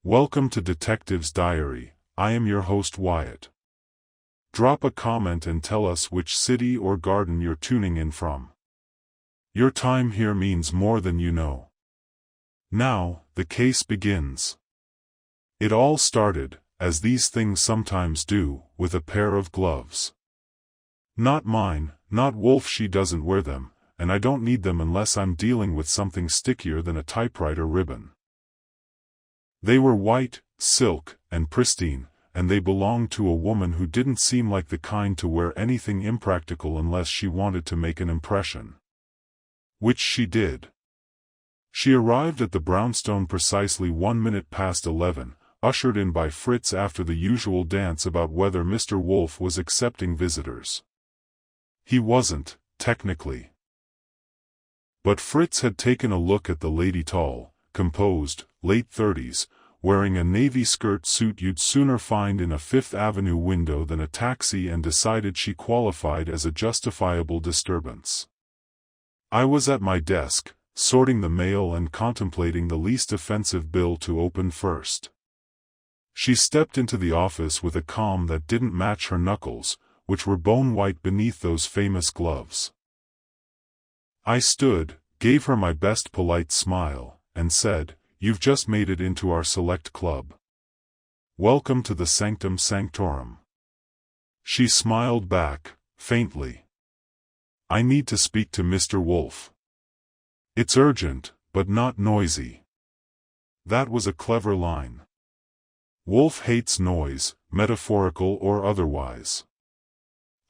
Welcome to Detective's Diary. I am your host Wyatt. Drop a comment and tell us which city or garden you're tuning in from. Your time here means more than you know. Now, the case begins. It all started, as these things sometimes do, with a pair of gloves. Not mine, not Wolfe. She doesn't wear them, and I don't need them unless I'm dealing with something stickier than a typewriter ribbon. They were white, silk, and pristine, and they belonged to a woman who didn't seem like the kind to wear anything impractical unless she wanted to make an impression. Which she did. She arrived at the brownstone precisely 1 minute past 11, ushered in by Fritz after the usual dance about whether Mr. Wolfe was accepting visitors. He wasn't, technically. But Fritz had taken a look at the lady, tall, composed, late 30s, wearing a navy skirt suit you'd sooner find in a Fifth Avenue window than a taxi, and decided she qualified as a justifiable disturbance. I was at my desk, sorting the mail and contemplating the least offensive bill to open first. She stepped into the office with a calm that didn't match her knuckles, which were bone white beneath those famous gloves. I stood, gave her my best polite smile, and said, "You've just made it into our select club. Welcome to the sanctum sanctorum." She smiled back, faintly. "I need to speak to Mr. Wolfe. It's urgent, but not noisy." That was a clever line. Wolfe hates noise, metaphorical or otherwise.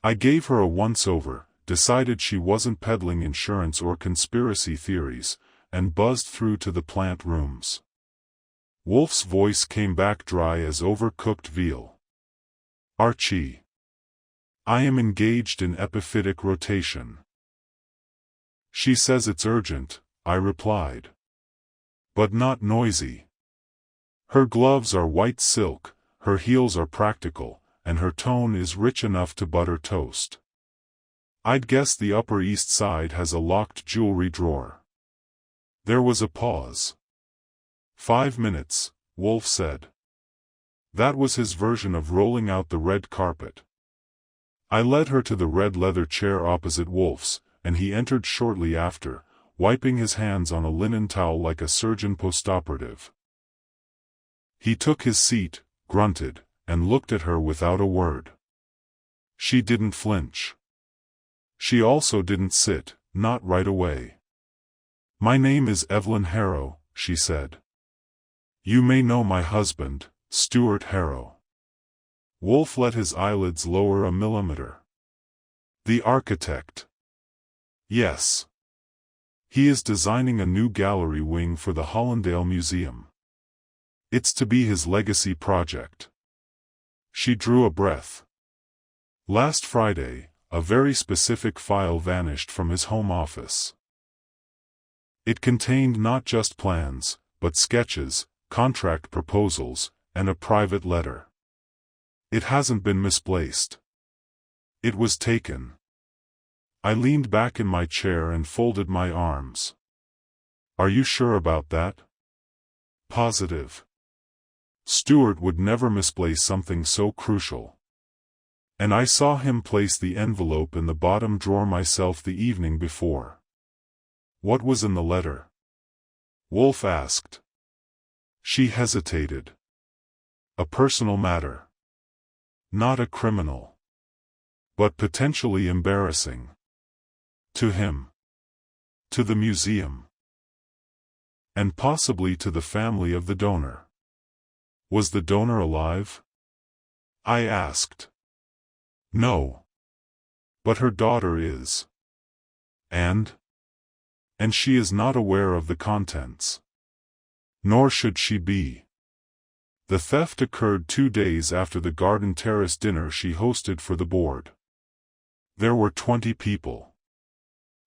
I gave her a once-over, decided she wasn't peddling insurance or conspiracy theories, and buzzed through to the plant rooms. Wolfe's voice came back dry as overcooked veal. "Archie. I am engaged in epiphytic rotation." "She says it's urgent," I replied. "But not noisy. Her gloves are white silk, her heels are practical, and her tone is rich enough to butter toast. I'd guess the Upper East Side has a locked jewelry drawer." There was a pause. 5 minutes, Wolfe said. That was his version of rolling out the red carpet. I led her to the red leather chair opposite Wolfe's, and he entered shortly after, wiping his hands on a linen towel like a surgeon postoperative. He took his seat, grunted, and looked at her without a word. She didn't flinch. She also didn't sit, not right away. "My name is Evelyn Harrow," she said. "You may know my husband, Stuart Harrow." Wolfe let his eyelids lower a millimeter. "The architect." "Yes. He is designing a new gallery wing for the Hollandale Museum. It's to be his legacy project." She drew a breath. Last Friday, a very specific file vanished from his home office. It contained not just plans, but sketches, contract proposals, and a private letter. It hasn't been misplaced. It was taken. I leaned back in my chair and folded my arms. "Are you sure about that?" "Positive. Stuart would never misplace something so crucial. And I saw him place the envelope in the bottom drawer myself the evening before." "What was in the letter?" Wolfe asked. She hesitated. "A personal matter. Not a criminal. But potentially embarrassing. To him. To the museum. And possibly to the family of the donor." "Was the donor alive?" I asked. "No. But her daughter is. And she is not aware of the contents. Nor should she be. The theft occurred 2 days after the garden terrace dinner she hosted for the board. There were 20 people.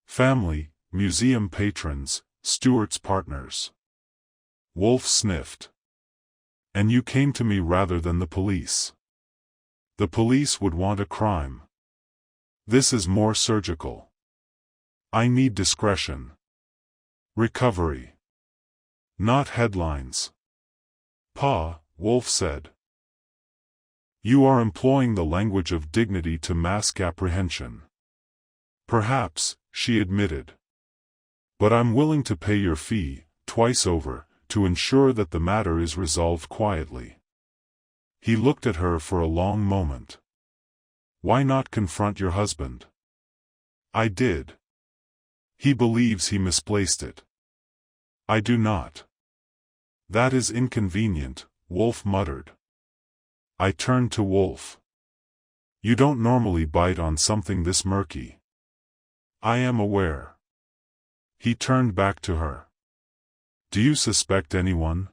Family, museum patrons, Stuart's partners." Wolfe sniffed. "And you came to me rather than the police." "The police would want a crime. This is more surgical. I need discretion. Recovery. Not headlines. Pa, Wolfe said. You are employing the language of dignity to mask apprehension. Perhaps, she admitted. But I'm willing to pay your fee, twice over, to ensure that the matter is resolved quietly. He looked at her for a long moment. Why not confront your husband? I did. He believes he misplaced it. I do not. That is inconvenient, Wolfe muttered. I turned to Wolfe. You don't normally bite on something this murky. I am aware. He turned back to her. Do you suspect anyone?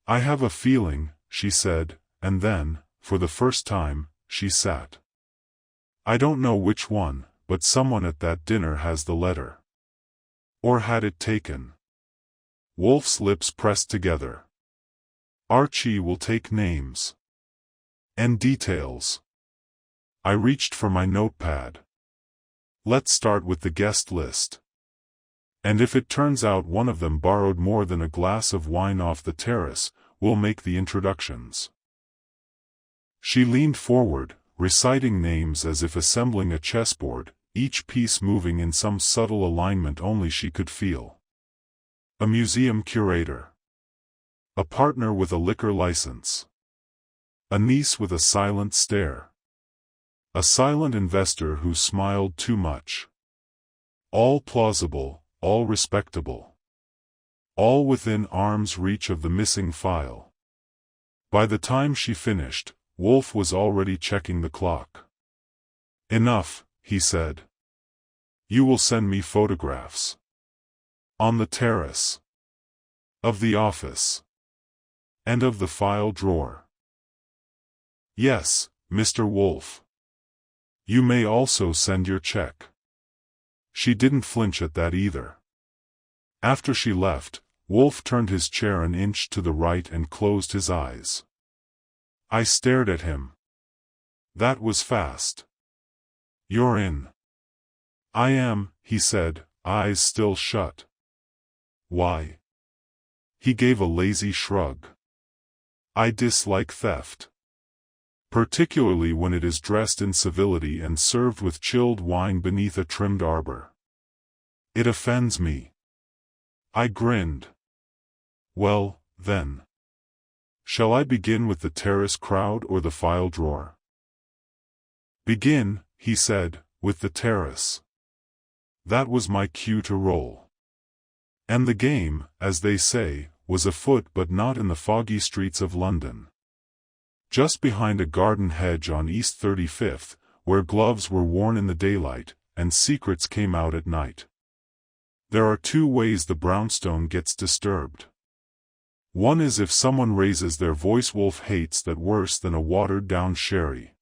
I have a feeling, she said, and then, for the first time, she sat. I don't know which one, but someone at that dinner has the letter. Or had it taken. Wolfe's lips pressed together. Archie will take names. And details. I reached for my notepad. Let's start with the guest list. And if it turns out one of them borrowed more than a glass of wine off the terrace, we'll make the introductions. She leaned forward, reciting names as if assembling a chessboard, each piece moving in some subtle alignment only she could feel. A museum curator. A partner with a liquor license. A niece with a silent stare. A silent investor who smiled too much. All plausible, all respectable. All within arm's reach of the missing file. By the time she finished, Wolfe was already checking the clock. Enough, he said. You will send me photographs. On the terrace. Of the office. And of the file drawer. Yes, Mr. Wolfe. You may also send your check. She didn't flinch at that either. After she left, Wolfe turned his chair an inch to the right and closed his eyes. I stared at him. That was fast. You're in. I am, he said, eyes still shut. Why? He gave a lazy shrug. I dislike theft. Particularly when it is dressed in civility and served with chilled wine beneath a trimmed arbor. It offends me. I grinned. Well, then. Shall I begin with the terrace crowd or the file drawer? Begin, he said, with the terrace. That was my cue to roll. And the game, as they say, was afoot but not in the foggy streets of London. Just behind a garden hedge on East 35th, where gloves were worn in the daylight, and secrets came out at night. There are two ways the brownstone gets disturbed. One is if someone raises their voice. Wolfe hates that worse than a watered-down sherry.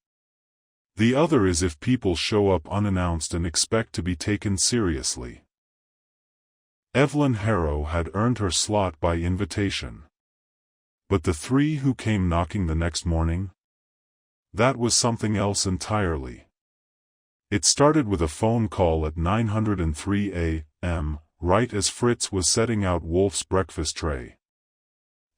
The other is if people show up unannounced and expect to be taken seriously. Evelyn Harrow had earned her slot by invitation. But the three who came knocking the next morning? That was something else entirely. It started with a phone call at 9:03 a.m., right as Fritz was setting out Wolfe's breakfast tray.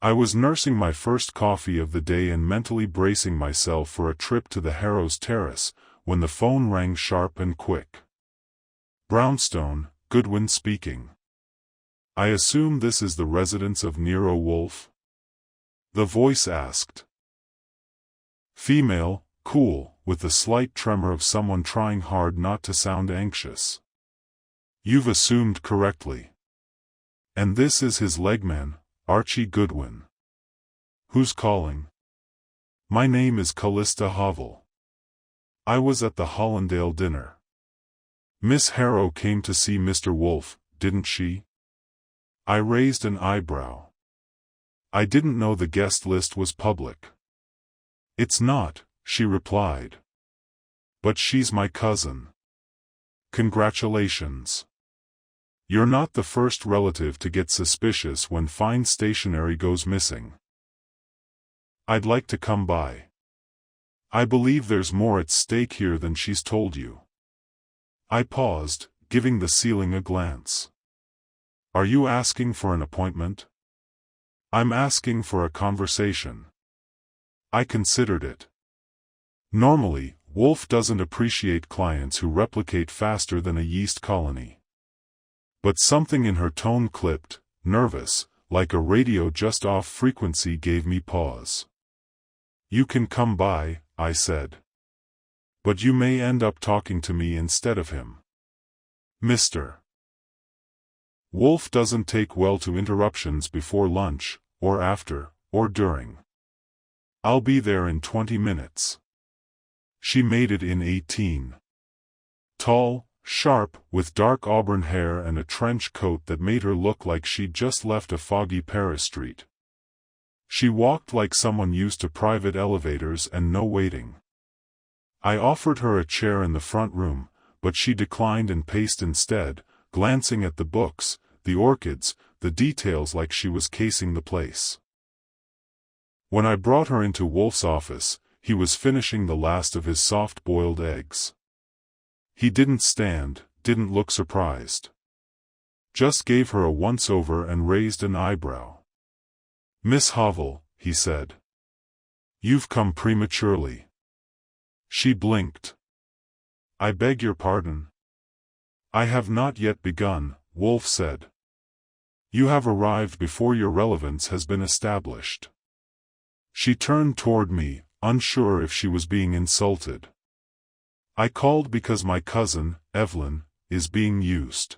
I was nursing my first coffee of the day and mentally bracing myself for a trip to the Harrows' terrace, when the phone rang sharp and quick. Brownstone, Goodwin speaking. I assume this is the residence of Nero Wolfe? The voice asked. Female, cool, with the slight tremor of someone trying hard not to sound anxious. You've assumed correctly. And this is his legman, Archie Goodwin. Who's calling? My name is Callista Hovel. I was at the Hollandale dinner. Miss Harrow came to see Mr. Wolfe, didn't she? I raised an eyebrow. I didn't know the guest list was public. It's not, she replied. But she's my cousin. Congratulations. You're not the first relative to get suspicious when fine stationery goes missing. I'd like to come by. I believe there's more at stake here than she's told you. I paused, giving the ceiling a glance. Are you asking for an appointment? I'm asking for a conversation. I considered it. Normally, Wolfe doesn't appreciate clients who replicate faster than a yeast colony. But something in her tone clipped, nervous, like a radio just off frequency gave me pause. You can come by, I said. But you may end up talking to me instead of him. Mr. Wolfe doesn't take well to interruptions before lunch, or after, or during. I'll be there in 20 minutes. She made it in 18. Tall, sharp, with dark auburn hair and a trench coat that made her look like she'd just left a foggy Paris street. She walked like someone used to private elevators and no waiting. I offered her a chair in the front room, but she declined and paced instead, glancing at the books, the orchids, the details like she was casing the place. When I brought her into Wolfe's office, he was finishing the last of his soft-boiled eggs. He didn't stand, didn't look surprised. Just gave her a once-over and raised an eyebrow. Miss Hovell, he said. You've come prematurely. She blinked. I beg your pardon. I have not yet begun, Wolfe said. You have arrived before your relevance has been established. She turned toward me, unsure if she was being insulted. I called because my cousin, Evelyn, is being used.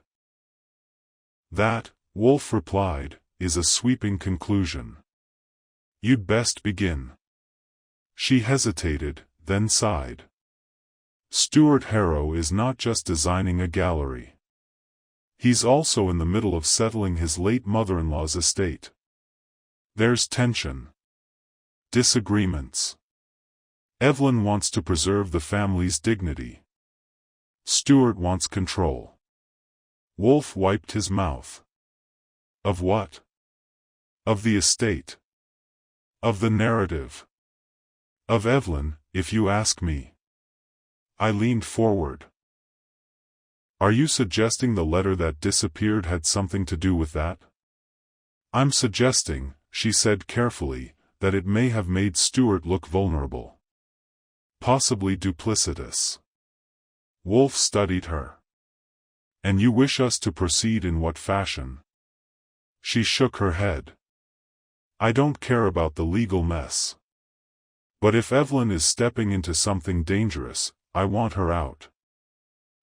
That, Wolfe replied, is a sweeping conclusion. You'd best begin. She hesitated, then sighed. Stuart Harrow is not just designing a gallery. He's also in the middle of settling his late mother-in-law's estate. There's tension. Disagreements. Evelyn wants to preserve the family's dignity. Stuart wants control. Wolfe wiped his mouth. Of what? Of the estate. Of the narrative. Of Evelyn, if you ask me. I leaned forward. Are you suggesting the letter that disappeared had something to do with that? I'm suggesting, she said carefully, that it may have made Stuart look vulnerable. Possibly duplicitous. Wolfe studied her. And you wish us to proceed in what fashion? She shook her head. I don't care about the legal mess. But if Evelyn is stepping into something dangerous, I want her out.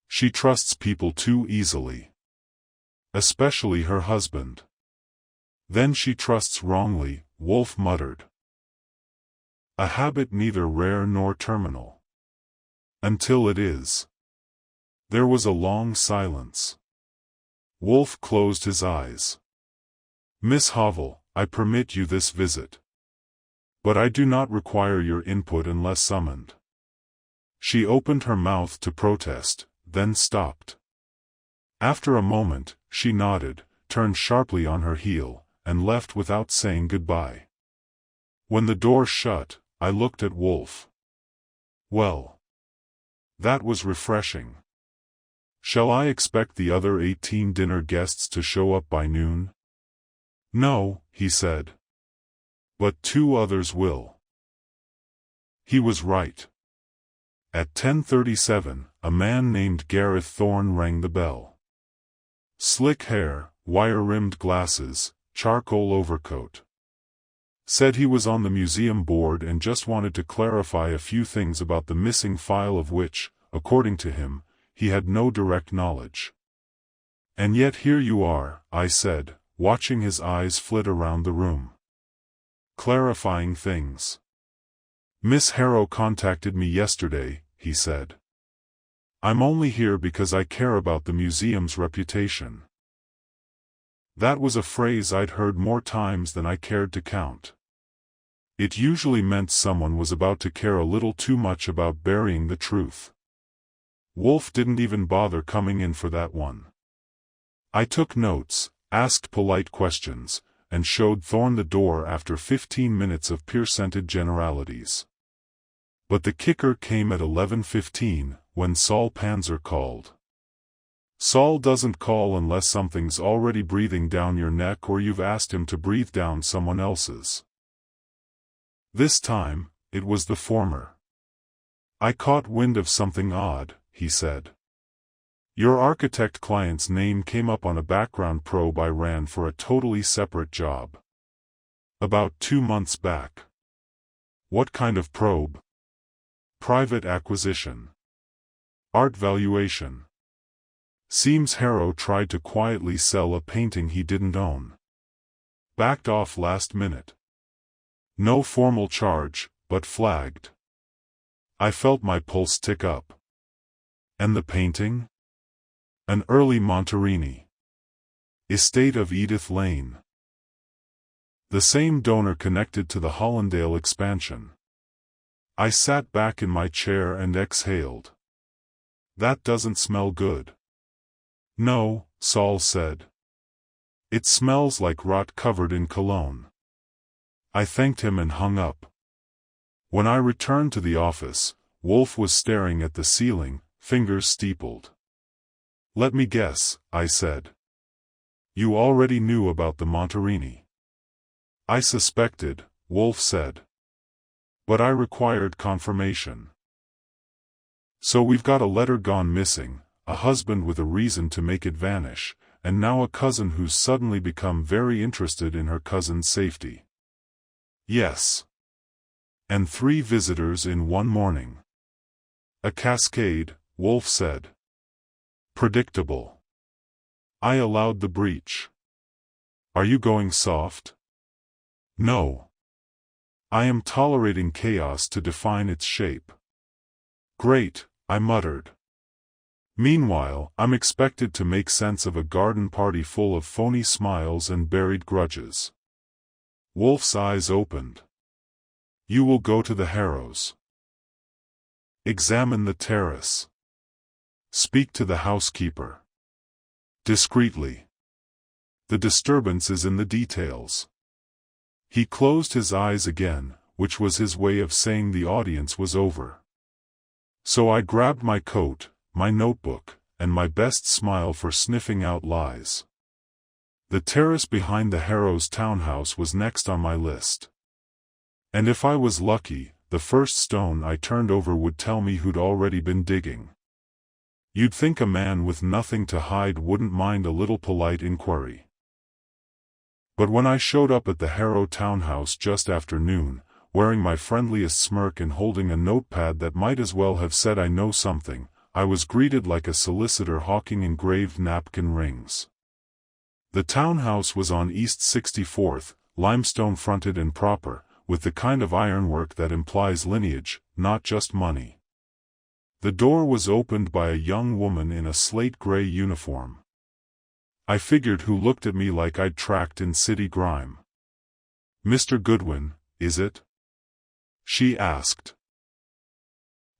She trusts people too easily. Especially her husband. Then she trusts wrongly, Wolfe muttered. A habit neither rare nor terminal. Until it is. There was a long silence. Wolfe closed his eyes. Miss Hovell, I permit you this visit. But I do not require your input unless summoned. She opened her mouth to protest, then stopped. After a moment, she nodded, turned sharply on her heel, and left without saying goodbye. When the door shut, I looked at Wolfe. Well. That was refreshing. Shall I expect the other 18 dinner guests to show up by noon? No, he said. But 2 others will. He was right. At 10:37, a man named Gareth Thorne rang the bell. Slick hair, wire-rimmed glasses, charcoal overcoat. Said he was on the museum board and just wanted to clarify a few things about the missing file of which, according to him, he had no direct knowledge. And yet here you are, I said, watching his eyes flit around the room. Clarifying things. Miss Harrow contacted me yesterday, he said. I'm only here because I care about the museum's reputation. That was a phrase I'd heard more times than I cared to count. It usually meant someone was about to care a little too much about burying the truth. Wolfe didn't even bother coming in for that one. I took notes, asked polite questions, and showed Thorne the door after 15 minutes of pure-scented generalities. But the kicker came at 11:15, when Saul Panzer called. Saul doesn't call unless something's already breathing down your neck or you've asked him to breathe down someone else's. This time, it was the former. I caught wind of something odd, he said. Your architect client's name came up on a background probe I ran for a totally separate job. About 2 months back. What kind of probe? Private acquisition. Art valuation. Seems Harrow tried to quietly sell a painting he didn't own. Backed off last minute. No formal charge, but flagged. I felt my pulse tick up. And the painting? An early Monterini. Estate of Edith Lane. The same donor connected to the Hollandale expansion. I sat back in my chair and exhaled. That doesn't smell good. No, Saul said. It smells like rot covered in cologne. I thanked him and hung up. When I returned to the office, Wolfe was staring at the ceiling, fingers steepled. Let me guess, I said. You already knew about the Monterini. I suspected, Wolfe said. But I required confirmation. So we've got a letter gone missing, a husband with a reason to make it vanish, and now a cousin who's suddenly become very interested in her cousin's safety. Yes. And 3 visitors in one morning. A cascade, Wolfe said. Predictable. I allowed the breach. Are you going soft? No. I am tolerating chaos to define its shape. Great, I muttered. Meanwhile, I'm expected to make sense of a garden party full of phony smiles and buried grudges. Wolfe's eyes opened. You will go to the Harrows. Examine the terrace. Speak to the housekeeper. Discreetly. The disturbance is in the details. He closed his eyes again, which was his way of saying the audience was over. So I grabbed my coat, my notebook, and my best smile for sniffing out lies. The terrace behind the Harrows townhouse was next on my list. And if I was lucky, the first stone I turned over would tell me who'd already been digging. You'd think a man with nothing to hide wouldn't mind a little polite inquiry. But when I showed up at the Harrow townhouse just after noon, wearing my friendliest smirk and holding a notepad that might as well have said I know something, I was greeted like a solicitor hawking engraved napkin rings. The townhouse was on East 64th, limestone-fronted and proper, with the kind of ironwork that implies lineage, not just money. The door was opened by a young woman in a slate-gray uniform. I figured who looked at me like I'd tracked in city grime. Mr. Goodwin, is it? She asked.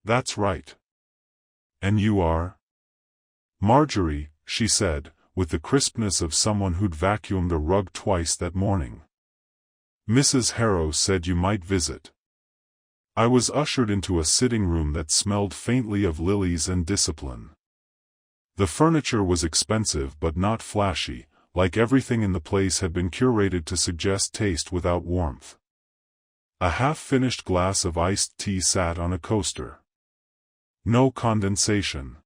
That's right. And you are? Marjorie, she said, with the crispness of someone who'd vacuumed a rug twice that morning. Mrs. Harrow said you might visit. I was ushered into a sitting room that smelled faintly of lilies and discipline. The furniture was expensive but not flashy, like everything in the place had been curated to suggest taste without warmth. A half-finished glass of iced tea sat on a coaster. No condensation.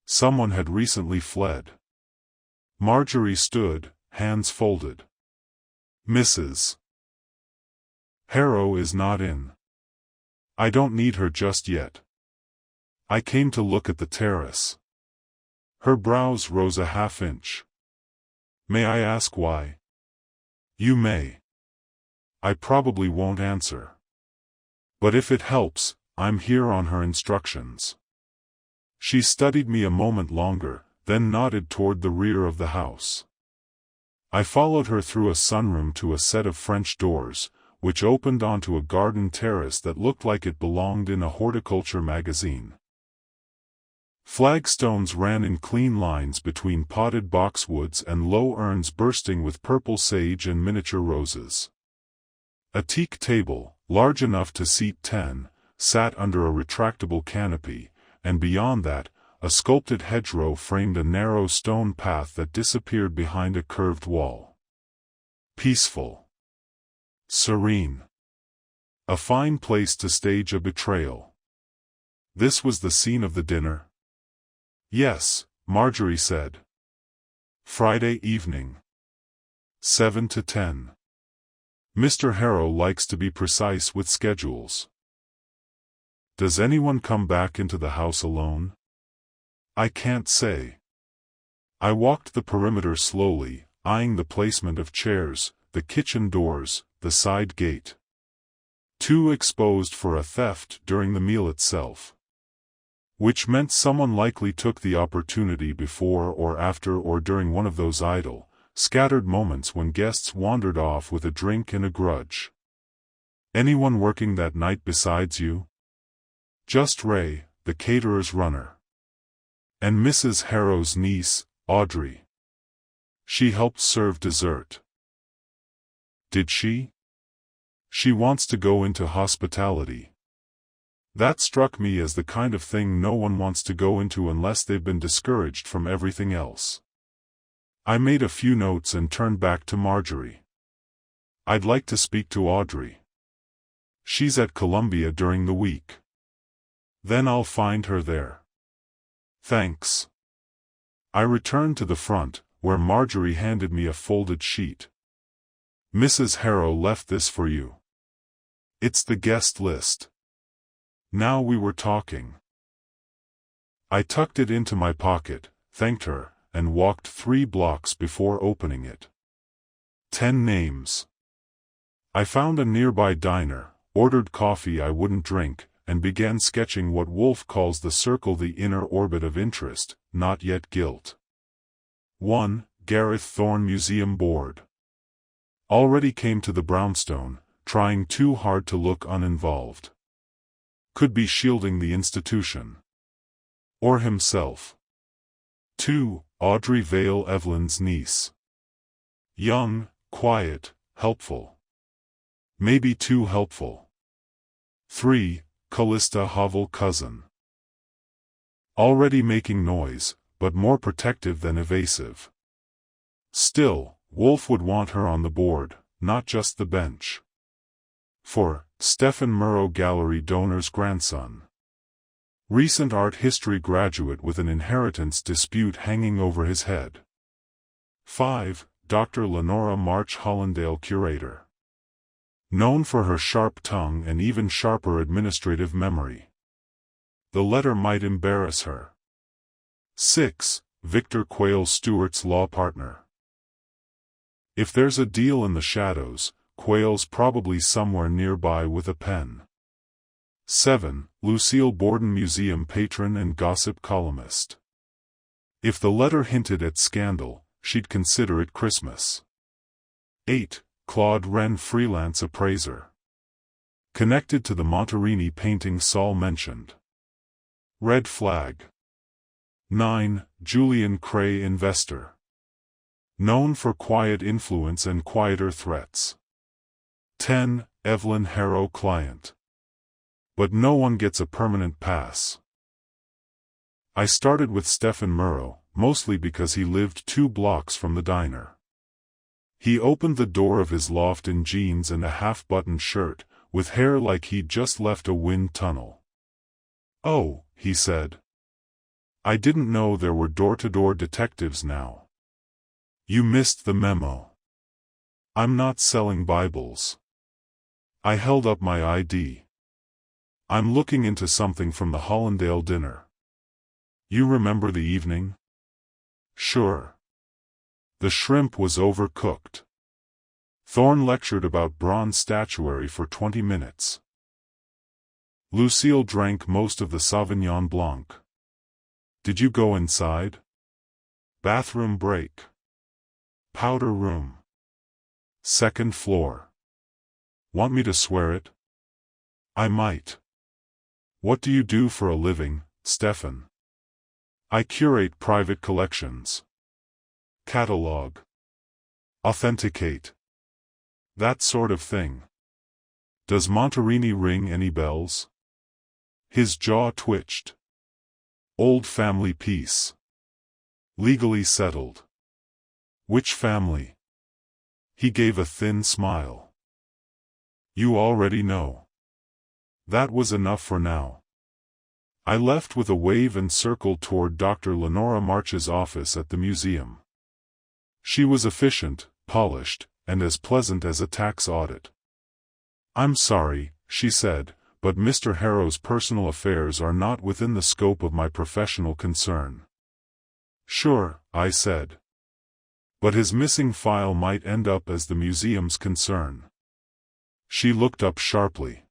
Someone had recently fled. Marjorie stood, hands folded. Mrs. Harrow is not in. I don't need her just yet. I came to look at the terrace. Her brows rose a half-inch. May I ask why? You may. I probably won't answer. But if it helps, I'm here on her instructions. She studied me a moment longer, then nodded toward the rear of the house. I followed her through a sunroom to a set of French doors, which opened onto a garden terrace that looked like it belonged in a horticulture magazine. Flagstones ran in clean lines between potted boxwoods and low urns bursting with purple sage and miniature roses. A teak table, large enough to seat 10, sat under a retractable canopy, and beyond that, a sculpted hedgerow framed a narrow stone path that disappeared behind a curved wall. Peaceful. Serene. A fine place to stage a betrayal. This was the scene of the dinner? Yes, Marjorie said. Friday evening. 7 to 10. Mr. Harrow likes to be precise with schedules. Does anyone come back into the house alone? I can't say. I walked the perimeter slowly, eyeing the placement of chairs, the kitchen doors, the side gate. Too exposed for a theft during the meal itself. Which meant someone likely took the opportunity before or after or during one of those idle, scattered moments when guests wandered off with a drink and a grudge. Anyone working that night besides you? Just Ray, the caterer's runner. And Mrs. Harrow's niece, Audrey. She helped serve dessert. Did she? She wants to go into hospitality. That struck me as the kind of thing no one wants to go into unless they've been discouraged from everything else. I made a few notes and turned back to Marjorie. I'd like to speak to Audrey. She's at Columbia during the week. Then I'll find her there. Thanks. I returned to the front, where Marjorie handed me a folded sheet. Mrs. Harrow left this for you. It's the guest list. Now we were talking. I tucked it into my pocket, thanked her, and walked 3 blocks before opening it. 10 names. I found a nearby diner, ordered coffee I wouldn't drink, and began sketching what Wolfe calls the circle, the inner orbit of interest, not yet guilt. 1. Gareth Thorne Museum Board. Already came to the brownstone, trying too hard to look uninvolved. Could be shielding the institution. Or himself. 2. Audrey Vale Evelyn's niece. Young, quiet, helpful. Maybe too helpful. 3. Callista Hovel cousin. Already making noise, but more protective than evasive. Still, Wolfe would want her on the board, not just the bench. 4. Stephen Murrow Gallery donor's grandson. Recent art history graduate with an inheritance dispute hanging over his head. 5. Dr. Lenora March Hollandale curator. Known for her sharp tongue and even sharper administrative memory. The letter might embarrass her. 6. Victor Quayle Stewart's law partner. If there's a deal in the shadows, Quayle's probably somewhere nearby with a pen. 7. Lucille Borden Museum patron and gossip columnist. If the letter hinted at scandal, she'd consider it Christmas. 8. Claude Wren freelance appraiser. Connected to the Monterini painting Saul mentioned. Red flag. 9. Julian Cray investor. Known for quiet influence and quieter threats. 10. Evelyn Harrow client. But no one gets a permanent pass. I started with Stephen Murrow, mostly because he lived 2 blocks from the diner. He opened the door of his loft in jeans and a half-buttoned shirt, with hair like he'd just left a wind tunnel. "Oh," he said. "I didn't know there were door-to-door detectives now. You missed the memo. I'm not selling Bibles." I held up my ID. "I'm looking into something from the Hollandale dinner. You remember the evening?" "Sure. The shrimp was overcooked. Thorne lectured about bronze statuary for 20 minutes. Lucille drank most of the Sauvignon Blanc. Did you go inside?" "Bathroom break. Powder room. 2nd floor. Want me to swear it?" "I might." "What do you do for a living, Stephen?" "I curate private collections. Catalog. Authenticate. That sort of thing. Does Monterini ring any bells?" His jaw twitched. Old family piece. Legally settled. Which family? He gave a thin smile. You already know. That was enough for now. I left with a wave and circled toward Dr. Lenora March's office at the museum. She was efficient, polished, and as pleasant as a tax audit. I'm sorry, she said, but Mr. Harrow's personal affairs are not within the scope of my professional concern. Sure, I said. But his missing file might end up as the museum's concern. She looked up sharply.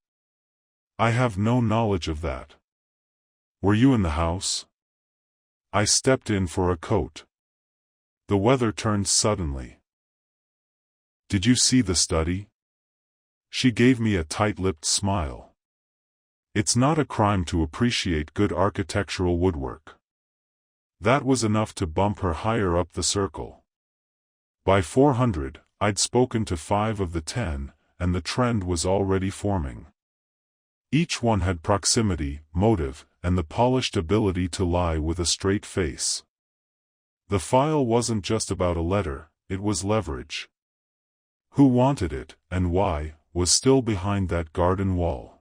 I have no knowledge of that. Were you in the house? I stepped in for a coat. The weather turned suddenly. Did you see the study? She gave me a tight-lipped smile. It's not a crime to appreciate good architectural woodwork. That was enough to bump her higher up the circle. By 400, I'd spoken to 5 of the 10, and the trend was already forming. Each one had proximity, motive, and the polished ability to lie with a straight face. The file wasn't just about a letter, it was leverage. Who wanted it, and why, was still behind that garden wall.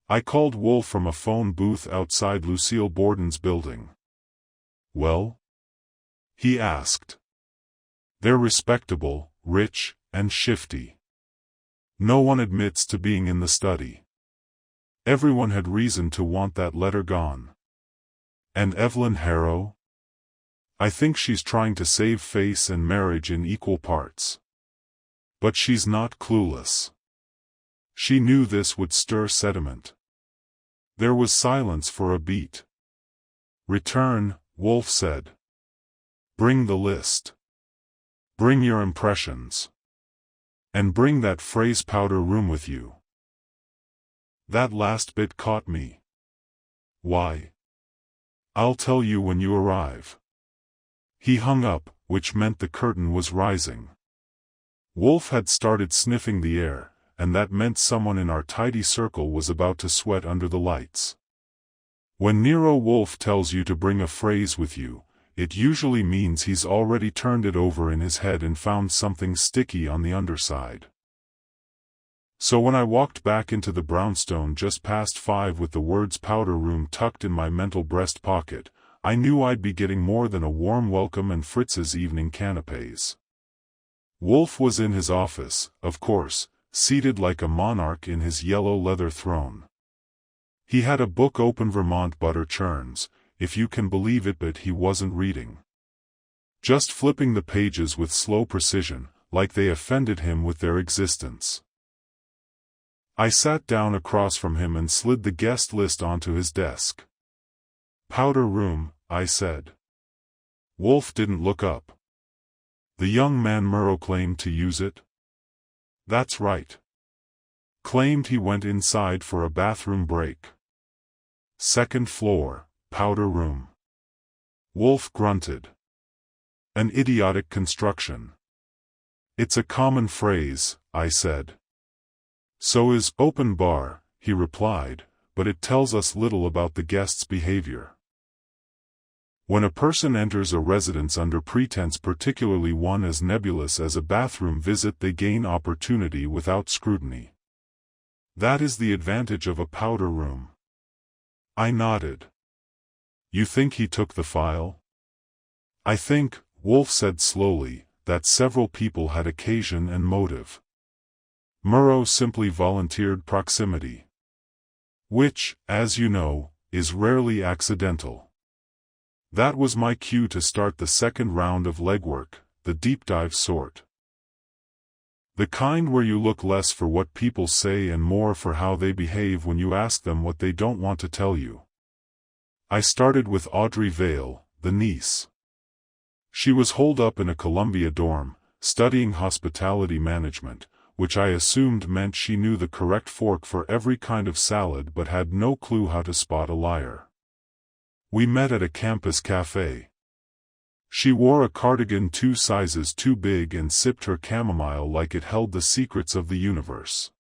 I called Wolfe from a phone booth outside Lucille Borden's building. Well? He asked. They're respectable, rich, and shifty. No one admits to being in the study. Everyone had reason to want that letter gone. And Evelyn Harrow? I think she's trying to save face and marriage in equal parts. But she's not clueless. She knew this would stir sentiment. There was silence for a beat. Return, Wolfe said. Bring the list. Bring your impressions. And bring that phrase powder room with you. That last bit caught me. Why? I'll tell you when you arrive. He hung up, which meant the curtain was rising. Wolfe had started sniffing the air, and that meant someone in our tidy circle was about to sweat under the lights. When Nero Wolfe tells you to bring a phrase with you, it usually means he's already turned it over in his head and found something sticky on the underside. So when I walked back into the brownstone just past 5 with the words powder room tucked in my mental breast pocket, I knew I'd be getting more than a warm welcome and Fritz's evening canapes. Wolfe was in his office, of course, seated like a monarch in his yellow leather throne. He had a book open, Vermont butter churns, if you can believe it, but he wasn't reading. Just flipping the pages with slow precision, like they offended him with their existence. I sat down across from him and slid the guest list onto his desk. Powder room, I said. Wolfe didn't look up. The young man Murrow claimed to use it? That's right. Claimed he went inside for a bathroom break. 2nd floor, powder room. Wolfe grunted. An idiotic construction. It's a common phrase, I said. So is open bar, he replied, but it tells us little about the guest's behavior. When a person enters a residence under pretense, particularly one as nebulous as a bathroom visit, they gain opportunity without scrutiny. That is the advantage of a powder room. I nodded. You think he took the file? I think, Wolfe said slowly, that several people had occasion and motive. Murrow simply volunteered proximity. Which, as you know, is rarely accidental. That was my cue to start the second round of legwork, the deep dive sort. The kind where you look less for what people say and more for how they behave when you ask them what they don't want to tell you. I started with Audrey Vale, the niece. She was holed up in a Columbia dorm, studying hospitality management, which I assumed meant she knew the correct fork for every kind of salad but had no clue how to spot a liar. We met at a campus cafe. She wore a cardigan 2 sizes too big and sipped her chamomile like it held the secrets of the universe.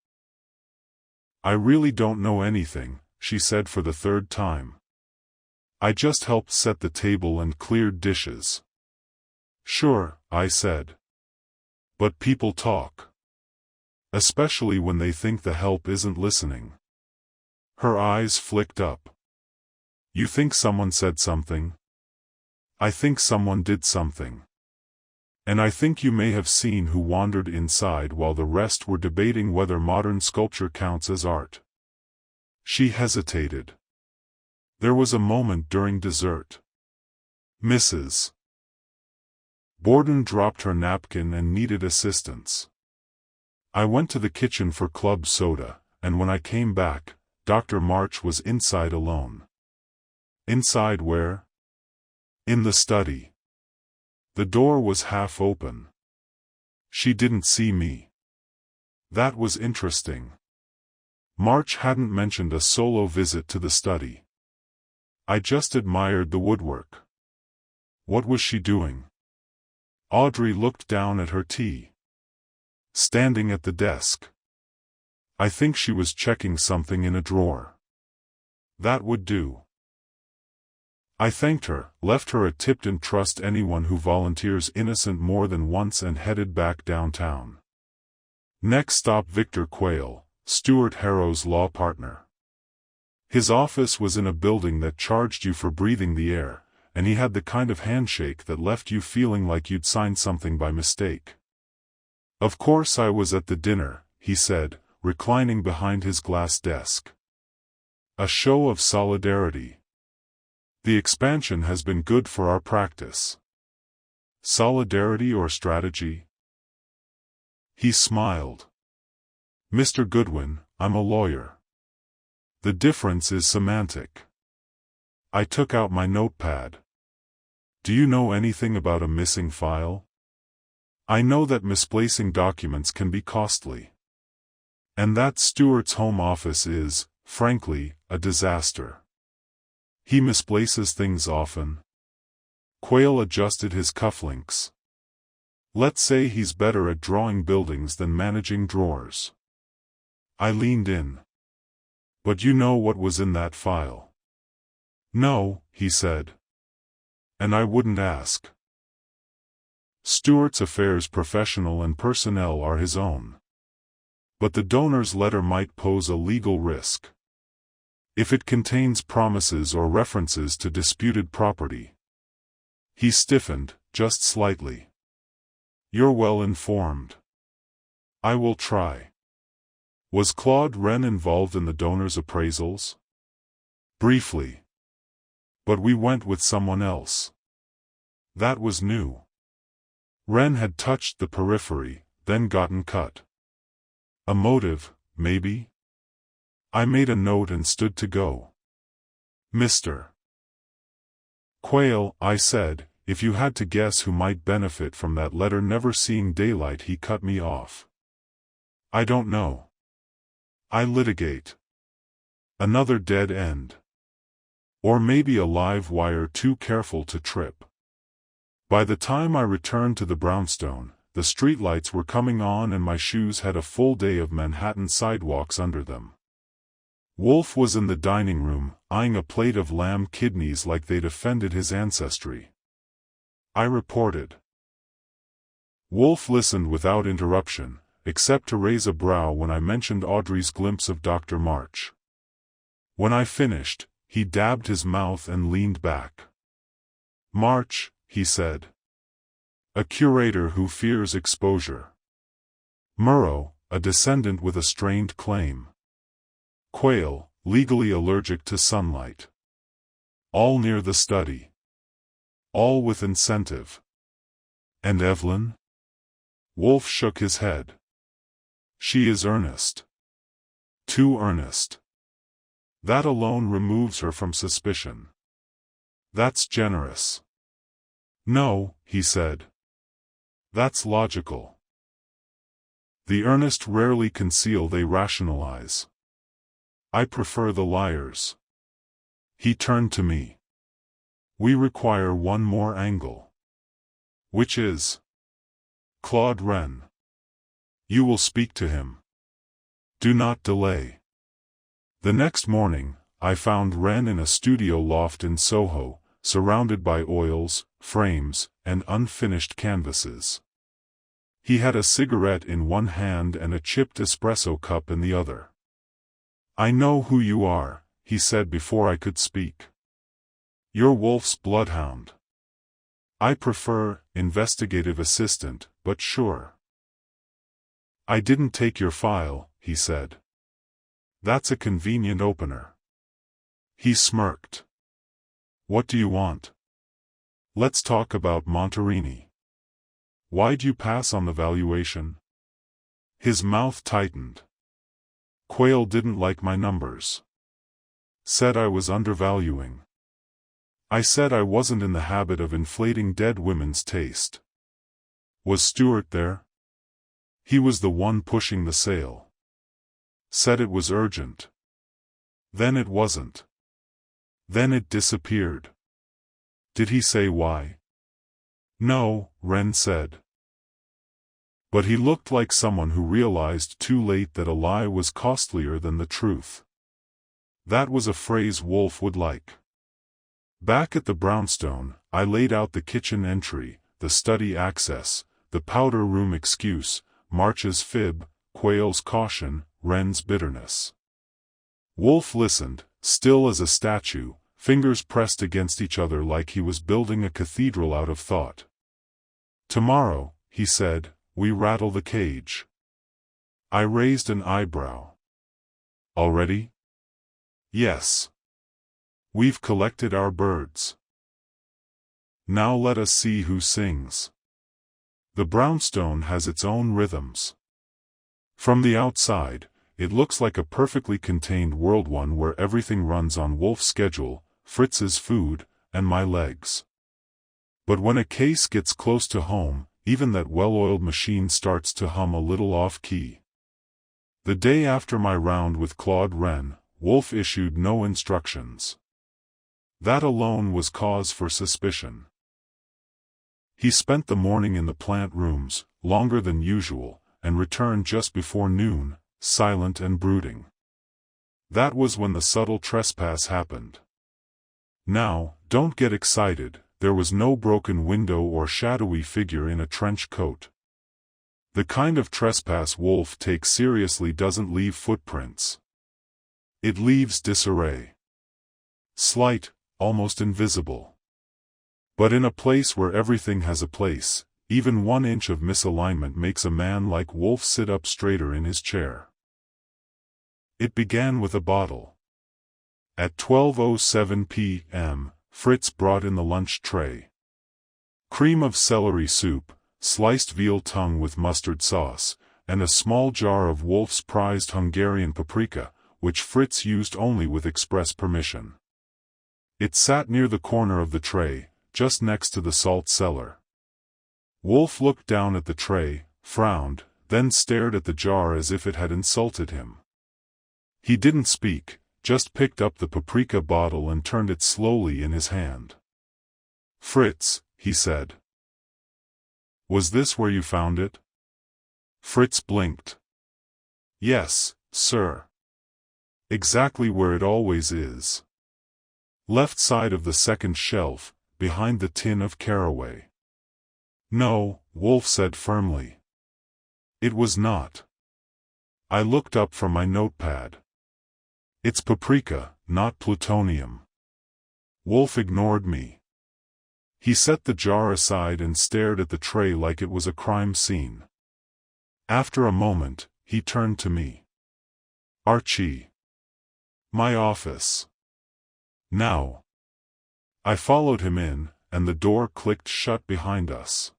I really don't know anything, she said for the 3rd time. I just helped set the table and cleared dishes. Sure, I said. But people talk. Especially when they think the help isn't listening. Her eyes flicked up. You think someone said something? I think someone did something. And I think you may have seen who wandered inside while the rest were debating whether modern sculpture counts as art. She hesitated. There was a moment during dessert. Mrs. Borden dropped her napkin and needed assistance. I went to the kitchen for club soda, and when I came back, Dr. March was inside alone. Inside where? In the study. The door was half open. She didn't see me. That was interesting. March hadn't mentioned a solo visit to the study. I just admired the woodwork. What was she doing? Audrey looked down at her tea. Standing at the desk. I think she was checking something in a drawer. That would do. I thanked her, left her a tip and trust anyone who volunteers innocent more than once and headed back downtown. Next stop Victor Quayle, Stuart Harrow's law partner. His office was in a building that charged you for breathing the air, and he had the kind of handshake that left you feeling like you'd signed something by mistake. Of course I was at the dinner, he said, reclining behind his glass desk. A show of solidarity. The expansion has been good for our practice. Solidarity or strategy? He smiled. Mr. Goodwin, I'm a lawyer. The difference is semantic. I took out my notepad. Do you know anything about a missing file? I know that misplacing documents can be costly. And that Stuart's home office is, frankly, a disaster. He misplaces things often. Quayle adjusted his cufflinks. Let's say he's better at drawing buildings than managing drawers. I leaned in. But you know what was in that file? No, he said. And I wouldn't ask. Stuart's affairs professional and personnel are his own. But the donor's letter might pose a legal risk. If it contains promises or references to disputed property. He stiffened, just slightly. You're well informed. I will try. Was Claude Wren involved in the donor's appraisals? Briefly. But we went with someone else. That was new. Wren had touched the periphery, then gotten cut. A motive, maybe? I made a note and stood to go. Mr. Quayle, I said, if you had to guess who might benefit from that letter never seeing daylight. He cut me off. I don't know. I litigate. Another dead end. Or maybe a live wire too careful to trip. By the time I returned to the brownstone, the streetlights were coming on and my shoes had a full day of Manhattan sidewalks under them. Wolfe was in the dining room, eyeing a plate of lamb kidneys like they'd offended his ancestry. I reported. Wolfe listened without interruption, except to raise a brow when I mentioned Audrey's glimpse of Dr. March. When I finished, he dabbed his mouth and leaned back. March, he said. A curator who fears exposure. Murrow, a descendant with a strained claim. Quayle, legally allergic to sunlight. All near the study. All with incentive. And Evelyn? Wolfe shook his head. She is earnest. Too earnest. That alone removes her from suspicion. That's generous. No, he said. That's logical. The earnest rarely conceal, they rationalize. I prefer the liars. He turned to me. We require one more angle. Which is? Claude Wren. You will speak to him. Do not delay. The next morning, I found Wren in a studio loft in Soho, surrounded by oils, frames, and unfinished canvases. He had a cigarette in one hand and a chipped espresso cup in the other. "I know who you are," he said before I could speak. "You're Wolfe's bloodhound." "I prefer investigative assistant, but sure." "I didn't take your file," he said. "That's a convenient opener." He smirked. "What do you want?" "Let's talk about Monterini. Why'd you pass on the valuation?" His mouth tightened. "Quayle didn't like my numbers. Said I was undervaluing. I said I wasn't in the habit of inflating dead women's taste." "Was Stewart there?" "He was the one pushing the sale. Said it was urgent. Then it wasn't. Then it disappeared." "Did he say why?" "No," Wren said. But he looked like someone who realized too late that a lie was costlier than the truth. That was a phrase Wolfe would like. Back at the brownstone, I laid out the kitchen entry, the study access, the powder room excuse, March's fib, Quayle's caution, Wren's bitterness. Wolfe listened, still as a statue, fingers pressed against each other like he was building a cathedral out of thought. "Tomorrow," he said, "we rattle the cage." I raised an eyebrow. "Already?" "Yes. We've collected our birds. Now let us see who sings." The brownstone has its own rhythms. From the outside, it looks like a perfectly contained world, one where everything runs on Wolfe's schedule, Fritz's food, and my legs. But when a case gets close to home, even that well-oiled machine starts to hum a little off-key. The day after my round with Claude Wren, Wolfe issued no instructions. That alone was cause for suspicion. He spent the morning in the plant rooms, longer than usual, and returned just before noon, silent and brooding. That was when the subtle trespass happened. Now, don't get excited, there was no broken window or shadowy figure in a trench coat. The kind of trespass Wolfe takes seriously doesn't leave footprints. It leaves disarray. Slight, almost invisible. But in a place where everything has a place, even 1 inch of misalignment makes a man like Wolfe sit up straighter in his chair. It began with a bottle. At 12:07 p.m., Fritz brought in the lunch tray. Cream of celery soup, sliced veal tongue with mustard sauce, and a small jar of Wolfe's prized Hungarian paprika, which Fritz used only with express permission. It sat near the corner of the tray, just next to the salt cellar. Wolfe looked down at the tray, frowned, then stared at the jar as if it had insulted him. He didn't speak, just picked up the paprika bottle and turned it slowly in his hand. "Fritz," he said. "Was this where you found it?" Fritz blinked. "Yes, sir. Exactly where it always is. Left side of the second shelf, behind the tin of caraway." "No," Wolfe said firmly. "It was not." I looked up from my notepad. "It's paprika, not plutonium." Wolfe ignored me. He set the jar aside and stared at the tray like it was a crime scene. After a moment, he turned to me. "Archie." "My office." "Now." I followed him in, and the door clicked shut behind us.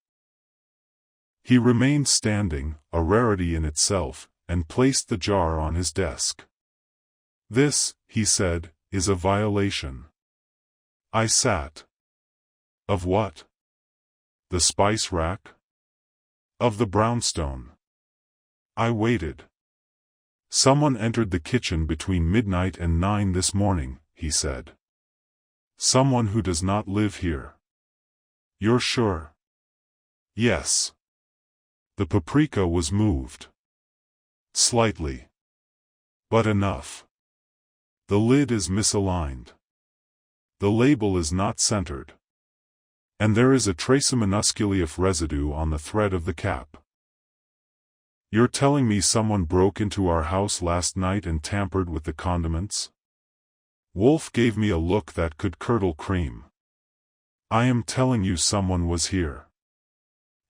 He remained standing, a rarity in itself, and placed the jar on his desk. "This," he said, "is a violation." I sat. "Of what?" "The spice rack?" "Of the brownstone." I waited. "Someone entered the kitchen between midnight and 9 this morning," he said. "Someone who does not live here." "You're sure?" "Yes." The paprika was moved. Slightly. But enough. The lid is misaligned. The label is not centered. And there is a trace of minusculeif residue on the thread of the cap. You're telling me someone broke into our house last night and tampered with the condiments? Wolfe gave me a look that could curdle cream. I am telling you someone was here.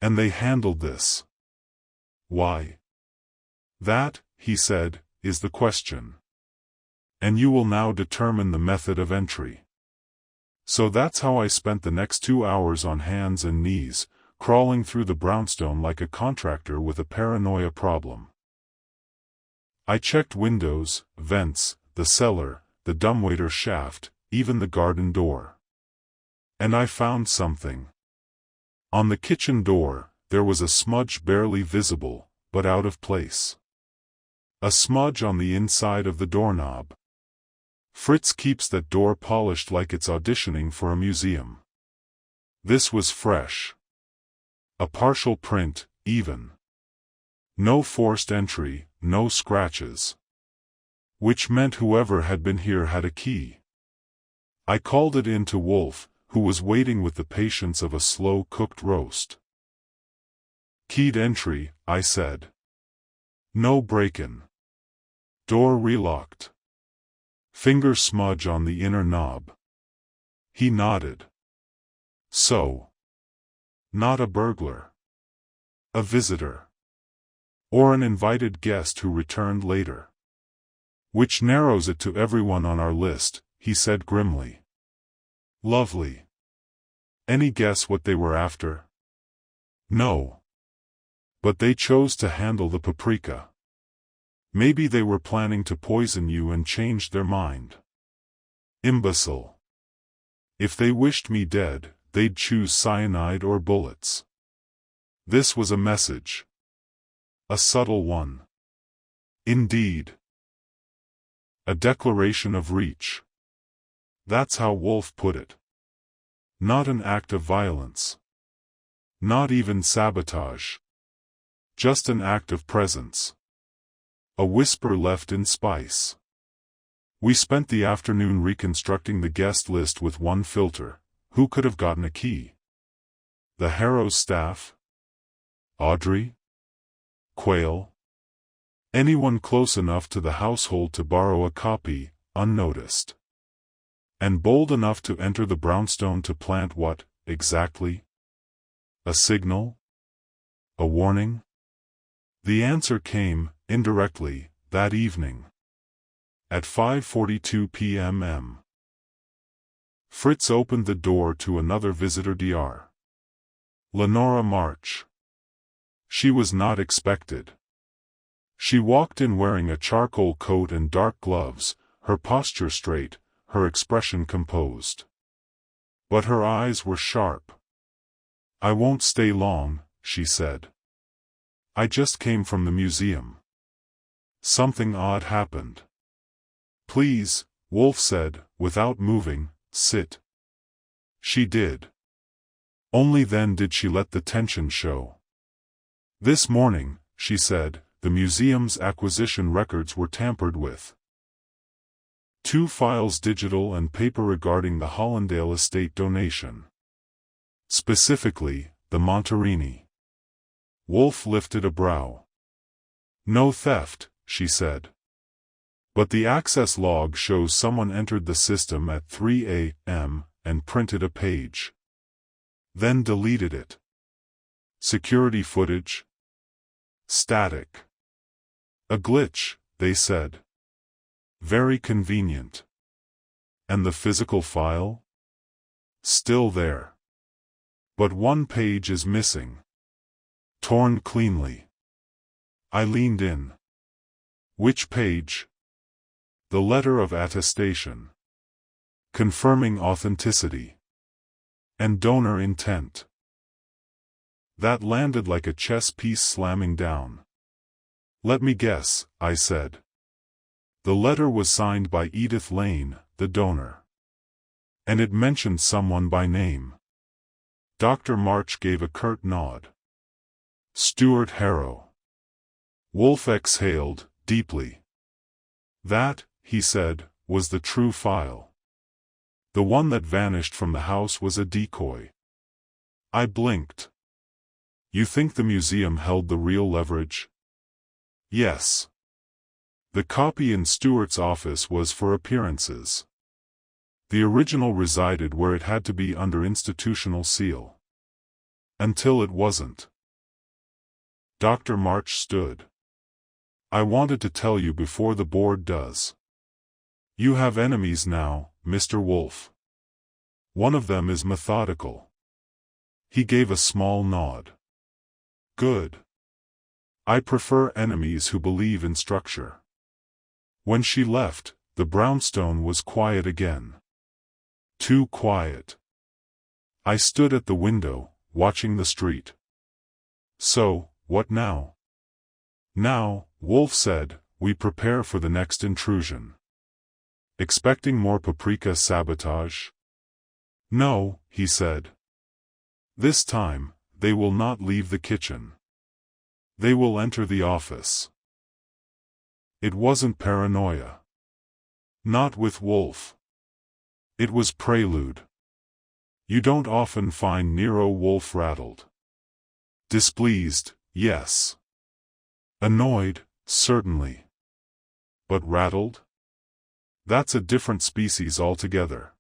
And they handled this. Why? That, he said, is the question. And you will now determine the method of entry. So that's how I spent the next 2 hours on hands and knees, crawling through the brownstone like a contractor with a paranoia problem. I checked windows, vents, the cellar, the dumbwaiter shaft, even the garden door. And I found something. On the kitchen door, there was a smudge barely visible, but out of place. A smudge on the inside of the doorknob. Fritz keeps that door polished like it's auditioning for a museum. This was fresh. A partial print, even. No forced entry, no scratches. Which meant whoever had been here had a key. I called it in to Wolfe, who was waiting with the patience of a slow-cooked roast. Keyed entry, I said. No break-in. Door relocked. Finger smudge on the inner knob. He nodded. So. Not a burglar. A visitor. Or an invited guest who returned later. Which narrows it to everyone on our list, he said grimly. Lovely. Any guess what they were after? No. But they chose to handle the paprika. Maybe they were planning to poison you and changed their mind. Imbecile. If they wished me dead, they'd choose cyanide or bullets. This was a message. A subtle one. Indeed. A declaration of reach. That's how Wolfe put it. Not an act of violence. Not even sabotage. Just an act of presence. A whisper left in spice. We spent the afternoon reconstructing the guest list with one filter. Who could have gotten a key? The Harrow's staff? Audrey? Quayle? Anyone close enough to the household to borrow a copy, unnoticed. And bold enough to enter the brownstone to plant what, exactly? A signal? A warning? The answer came, indirectly, that evening. At 5:42 p.m. Fritz opened the door to another visitor, Dr. Lenora March. She was not expected. She walked in wearing a charcoal coat and dark gloves, her posture straight, her expression composed. But her eyes were sharp. I won't stay long, she said. I just came from the museum. Something odd happened. Please, Wolfe said, without moving, sit. She did. Only then did she let the tension show. This morning, she said, the museum's acquisition records were tampered with. 2 files, digital and paper, regarding the Hollandale estate donation. Specifically, the Monterini. Wolfe lifted a brow. No theft, she said. But the access log shows someone entered the system at 3 a.m. and printed a page. Then deleted it. Security footage? Static. A glitch, they said. Very convenient. And the physical file? Still there. But one page is missing. Torn cleanly. I leaned in. Which page? The letter of attestation. Confirming authenticity. And donor intent. That landed like a chess piece slamming down. Let me guess, I said. The letter was signed by Edith Lane, the donor. And it mentioned someone by name. Dr. March gave a curt nod. Stuart Harrow. Wolfe exhaled, deeply. That, he said, was the true file. The one that vanished from the house was a decoy. I blinked. You think the museum held the real leverage? Yes. The copy in Stewart's office was for appearances. The original resided where it had to be under institutional seal. Until it wasn't. Dr. March stood. I wanted to tell you before the board does. You have enemies now, Mr. Wolfe. One of them is methodical. He gave a small nod. Good. I prefer enemies who believe in structure. When she left, the brownstone was quiet again. Too quiet. I stood at the window, watching the street. So, what now? Now, Wolfe said, we prepare for the next intrusion. Expecting more paprika sabotage? No, he said. This time, they will not leave the kitchen. They will enter the office. It wasn't paranoia. Not with Wolfe. It was prelude. You don't often find Nero Wolfe rattled. Displeased, yes. Annoyed, certainly. But rattled? That's a different species altogether.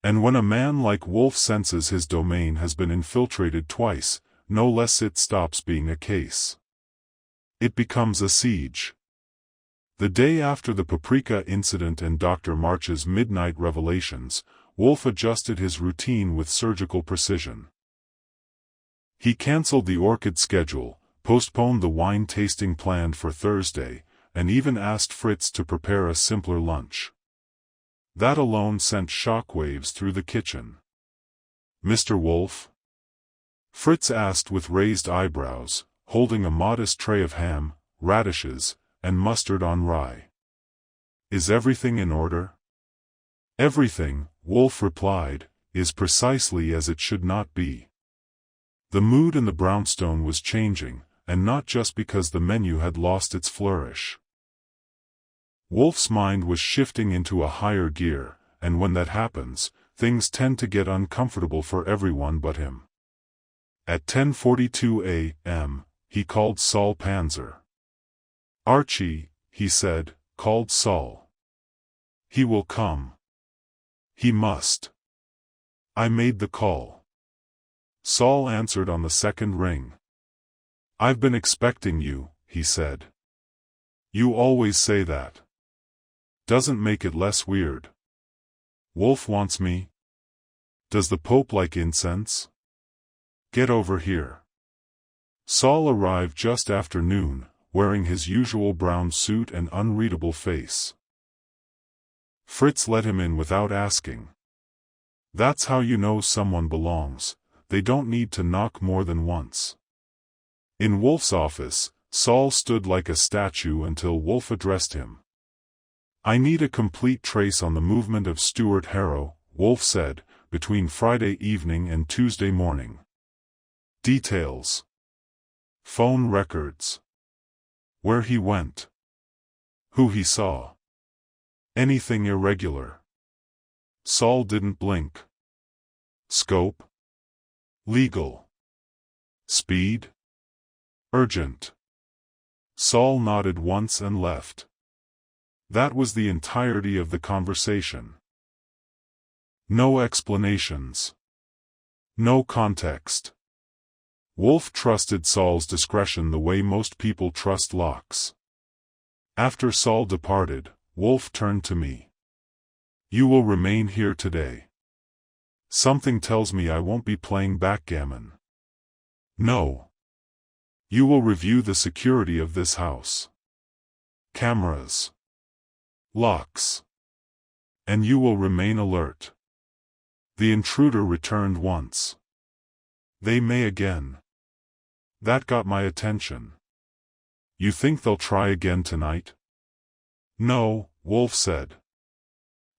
And when a man like Wolfe senses his domain has been infiltrated twice, no less it stops being a case. It becomes a siege. The day after the paprika incident and Dr. March's midnight revelations, Wolfe adjusted his routine with surgical precision. He cancelled the orchid schedule, postponed the wine tasting planned for Thursday, and even asked Fritz to prepare a simpler lunch. That alone sent shockwaves through the kitchen. Mr. Wolfe? Fritz asked with raised eyebrows, holding a modest tray of ham, radishes, and mustard on rye. Is everything in order? Everything, Wolfe replied, is precisely as it should not be. The mood in the brownstone was changing, and not just because the menu had lost its flourish. Wolfe's mind was shifting into a higher gear, and when that happens, things tend to get uncomfortable for everyone but him. At 10:42 a.m., he called Saul Panzer. Archie, he said, called Saul. He will come. He must. I made the call. Saul answered on the second ring. I've been expecting you, he said. You always say that. Doesn't make it less weird. Wolfe wants me. Does the Pope like incense? Get over here. Saul arrived just after noon, wearing his usual brown suit and unreadable face. Fritz let him in without asking. That's how you know someone belongs, they don't need to knock more than once. In Wolfe's office, Saul stood like a statue until Wolfe addressed him. I need a complete trace on the movement of Stuart Harrow, Wolfe said, between Friday evening and Tuesday morning. Details. Phone records. Where he went. Who he saw. Anything irregular. Saul didn't blink. Scope. Legal. Speed. Urgent. Saul nodded once and left. That was the entirety of the conversation. No explanations. No context. Wolfe trusted Saul's discretion the way most people trust locks. After Saul departed, Wolfe turned to me. You will remain here today. Something tells me I won't be playing backgammon. No. You will review the security of this house. Cameras. Locks. And you will remain alert. The intruder returned once. They may again. That got my attention. You think they'll try again tonight? No, Wolfe said.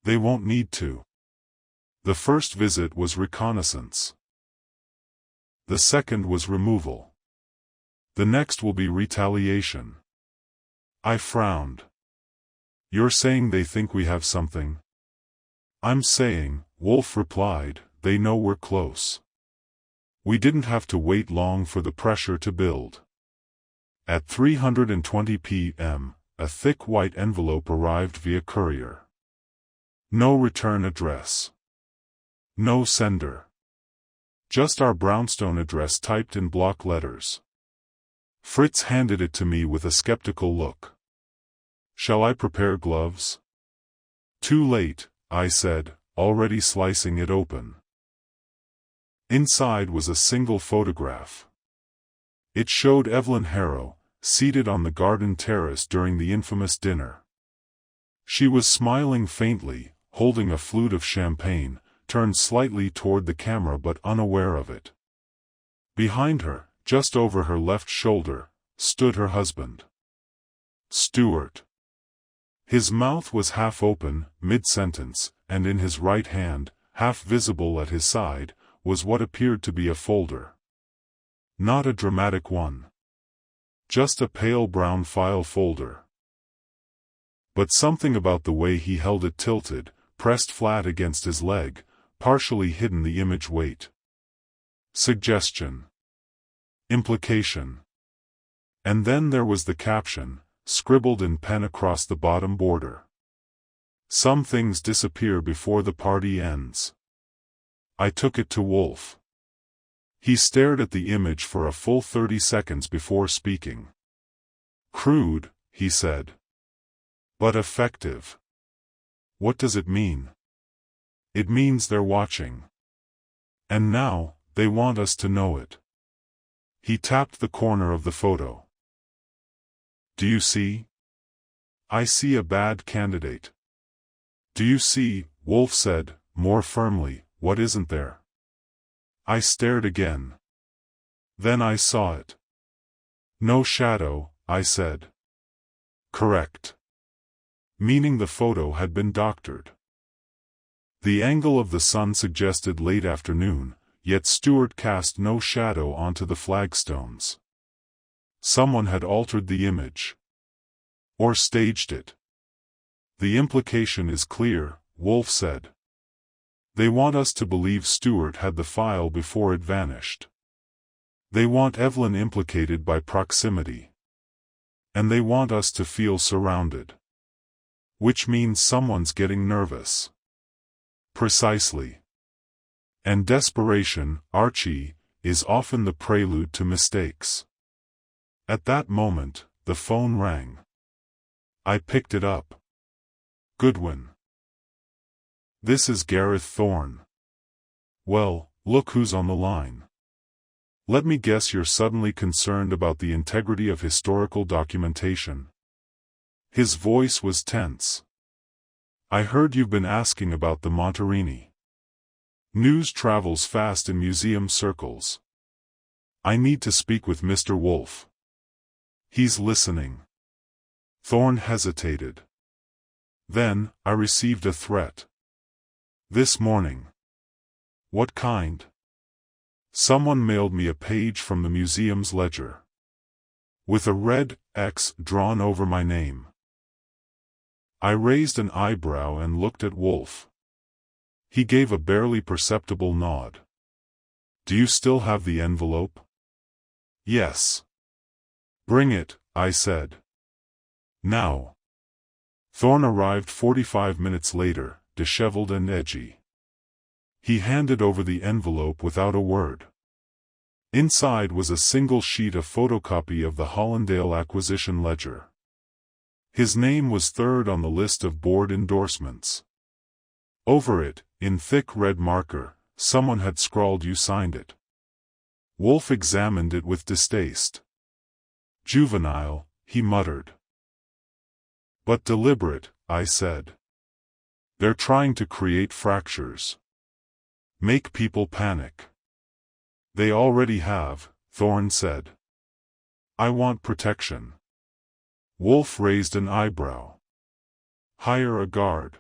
They won't need to. The first visit was reconnaissance. The second was removal. The next will be retaliation. I frowned. You're saying they think we have something? I'm saying, Wolfe replied, they know we're close. We didn't have to wait long for the pressure to build. At 3:20 p.m., a thick white envelope arrived via courier. No return address. No sender. Just our brownstone address typed in block letters. Fritz handed it to me with a skeptical look. Shall I prepare gloves? Too late, I said, already slicing it open. Inside was a single photograph. It showed Evelyn Harrow, seated on the garden terrace during the infamous dinner. She was smiling faintly, holding a flute of champagne, turned slightly toward the camera but unaware of it. Behind her, just over her left shoulder, stood her husband. Stuart. His mouth was half open, mid-sentence, and in his right hand, half visible at his side, was what appeared to be a folder. Not a dramatic one. Just a pale brown file folder. But something about the way he held it tilted, pressed flat against his leg, partially hidden the image weight. Suggestion. Implication. And then there was the caption, scribbled in pen across the bottom border. Some things disappear before the party ends. I took it to Wolfe. He stared at the image for a full 30 seconds before speaking. Crude, he said. But effective. What does it mean? It means they're watching. And now, they want us to know it. He tapped the corner of the photo. Do you see? I see a bad candidate. Do you see, Wolfe said, more firmly, what isn't there? I stared again. Then I saw it. No shadow, I said. Correct. Meaning the photo had been doctored. The angle of the sun suggested late afternoon, yet Stuart cast no shadow onto the flagstones. Someone had altered the image. Or staged it. The implication is clear, Wolfe said. They want us to believe Stuart had the file before it vanished. They want Evelyn implicated by proximity. And they want us to feel surrounded. Which means someone's getting nervous. Precisely. And desperation, Archie, is often the prelude to mistakes. At that moment, the phone rang. I picked it up. Goodwin. This is Gareth Thorne. Well, look who's on the line. Let me guess you're suddenly concerned about the integrity of historical documentation. His voice was tense. I heard you've been asking about the Monterini. News travels fast in museum circles. I need to speak with Mr. Wolfe. He's listening. Thorne hesitated. Then, I received a threat. This morning. What kind? Someone mailed me a page from the museum's ledger. With a red X drawn over my name. I raised an eyebrow and looked at Wolfe. He gave a barely perceptible nod. Do you still have the envelope? Yes. Bring it, I said. Now. Thorne arrived 45 minutes later, disheveled and edgy. He handed over the envelope without a word. Inside was a single sheet of photocopy of the Hollandale acquisition ledger. His name was third on the list of board endorsements. Over it, in thick red marker, someone had scrawled "You signed it." Wolfe examined it with distaste. Juvenile, he muttered. But deliberate, I said. They're trying to create fractures. Make people panic. They already have, Thorne said. I want protection. Wolfe raised an eyebrow. Hire a guard.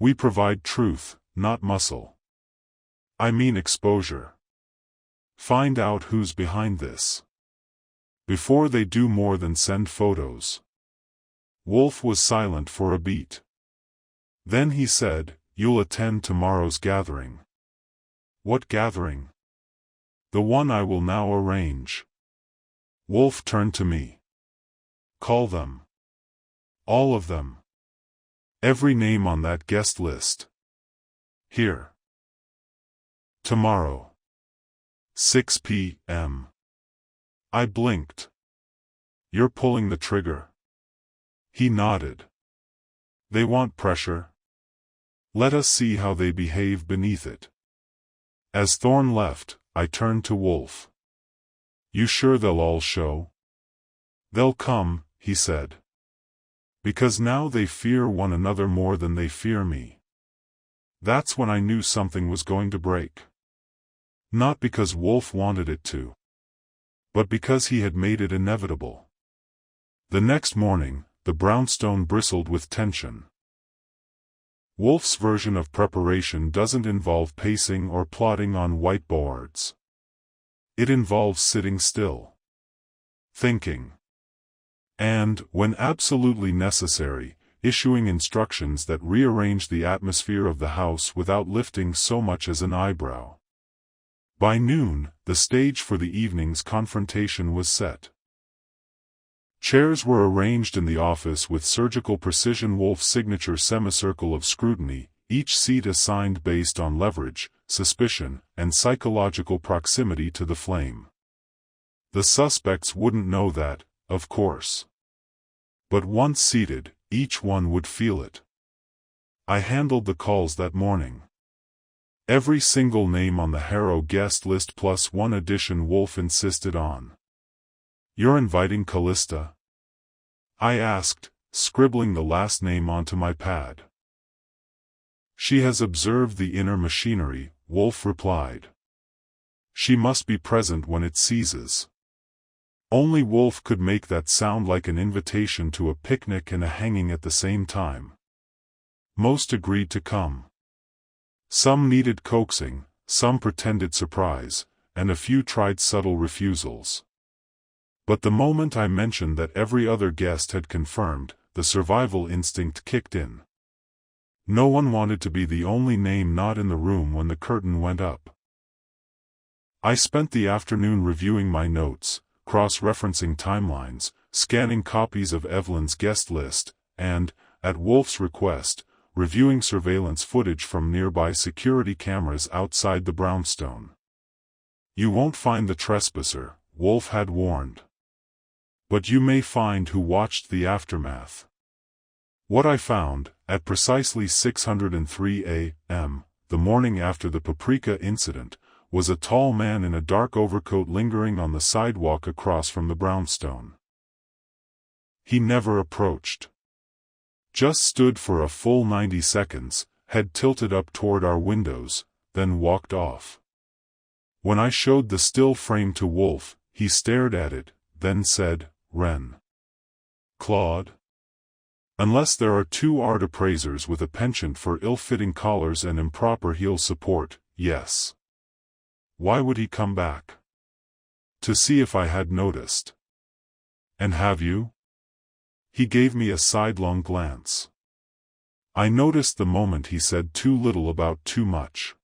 We provide truth, not muscle. I mean exposure. Find out who's behind this. Before they do more than send photos. Wolfe was silent for a beat. Then he said, "You'll attend tomorrow's gathering." "What gathering?" "The one I will now arrange." Wolfe turned to me. "Call them. All of them. Every name on that guest list. Here. Tomorrow. 6 p.m. I blinked. "You're pulling the trigger?" He nodded. "They want pressure. Let us see how they behave beneath it." As Thorne left, I turned to Wolfe. "You sure they'll all show?" "They'll come," he said. "Because now they fear one another more than they fear me." That's when I knew something was going to break. Not because Wolfe wanted it to, but because he had made it inevitable. The next morning, the brownstone bristled with tension. Wolfe's version of preparation doesn't involve pacing or plotting on whiteboards. It involves sitting still, thinking, and, when absolutely necessary, issuing instructions that rearrange the atmosphere of the house without lifting so much as an eyebrow. By noon, the stage for the evening's confrontation was set. Chairs were arranged in the office with surgical precision. Wolfe's signature semicircle of scrutiny, each seat assigned based on leverage, suspicion, and psychological proximity to the flame. The suspects wouldn't know that, of course. But once seated, each one would feel it. I handled the calls that morning. Every single name on the Harrow guest list plus one addition Wolfe insisted on. "You're inviting Callista?" I asked, scribbling the last name onto my pad. "She has observed the inner machinery," Wolfe replied. "She must be present when it ceases." Only Wolfe could make that sound like an invitation to a picnic and a hanging at the same time. Most agreed to come. Some needed coaxing, some pretended surprise, and a few tried subtle refusals. But the moment I mentioned that every other guest had confirmed, the survival instinct kicked in. No one wanted to be the only name not in the room when the curtain went up. I spent the afternoon reviewing my notes, cross-referencing timelines, scanning copies of Evelyn's guest list, and, at Wolfe's request, reviewing surveillance footage from nearby security cameras outside the brownstone. "You won't find the trespasser," Wolfe had warned. "But you may find who watched the aftermath." What I found, at precisely 6:03 a.m., the morning after the paprika incident, was a tall man in a dark overcoat lingering on the sidewalk across from the brownstone. He never approached. Just stood for a full 90 seconds, head tilted up toward our windows, then walked off. When I showed the still frame to Wolfe, he stared at it, then said, "Ren. Claude? Unless there are two art appraisers with a penchant for ill-fitting collars and improper heel support, yes." Why would he come back? To see if I had noticed. "And have you?" He gave me a sidelong glance. I noticed the moment he said too little about too much.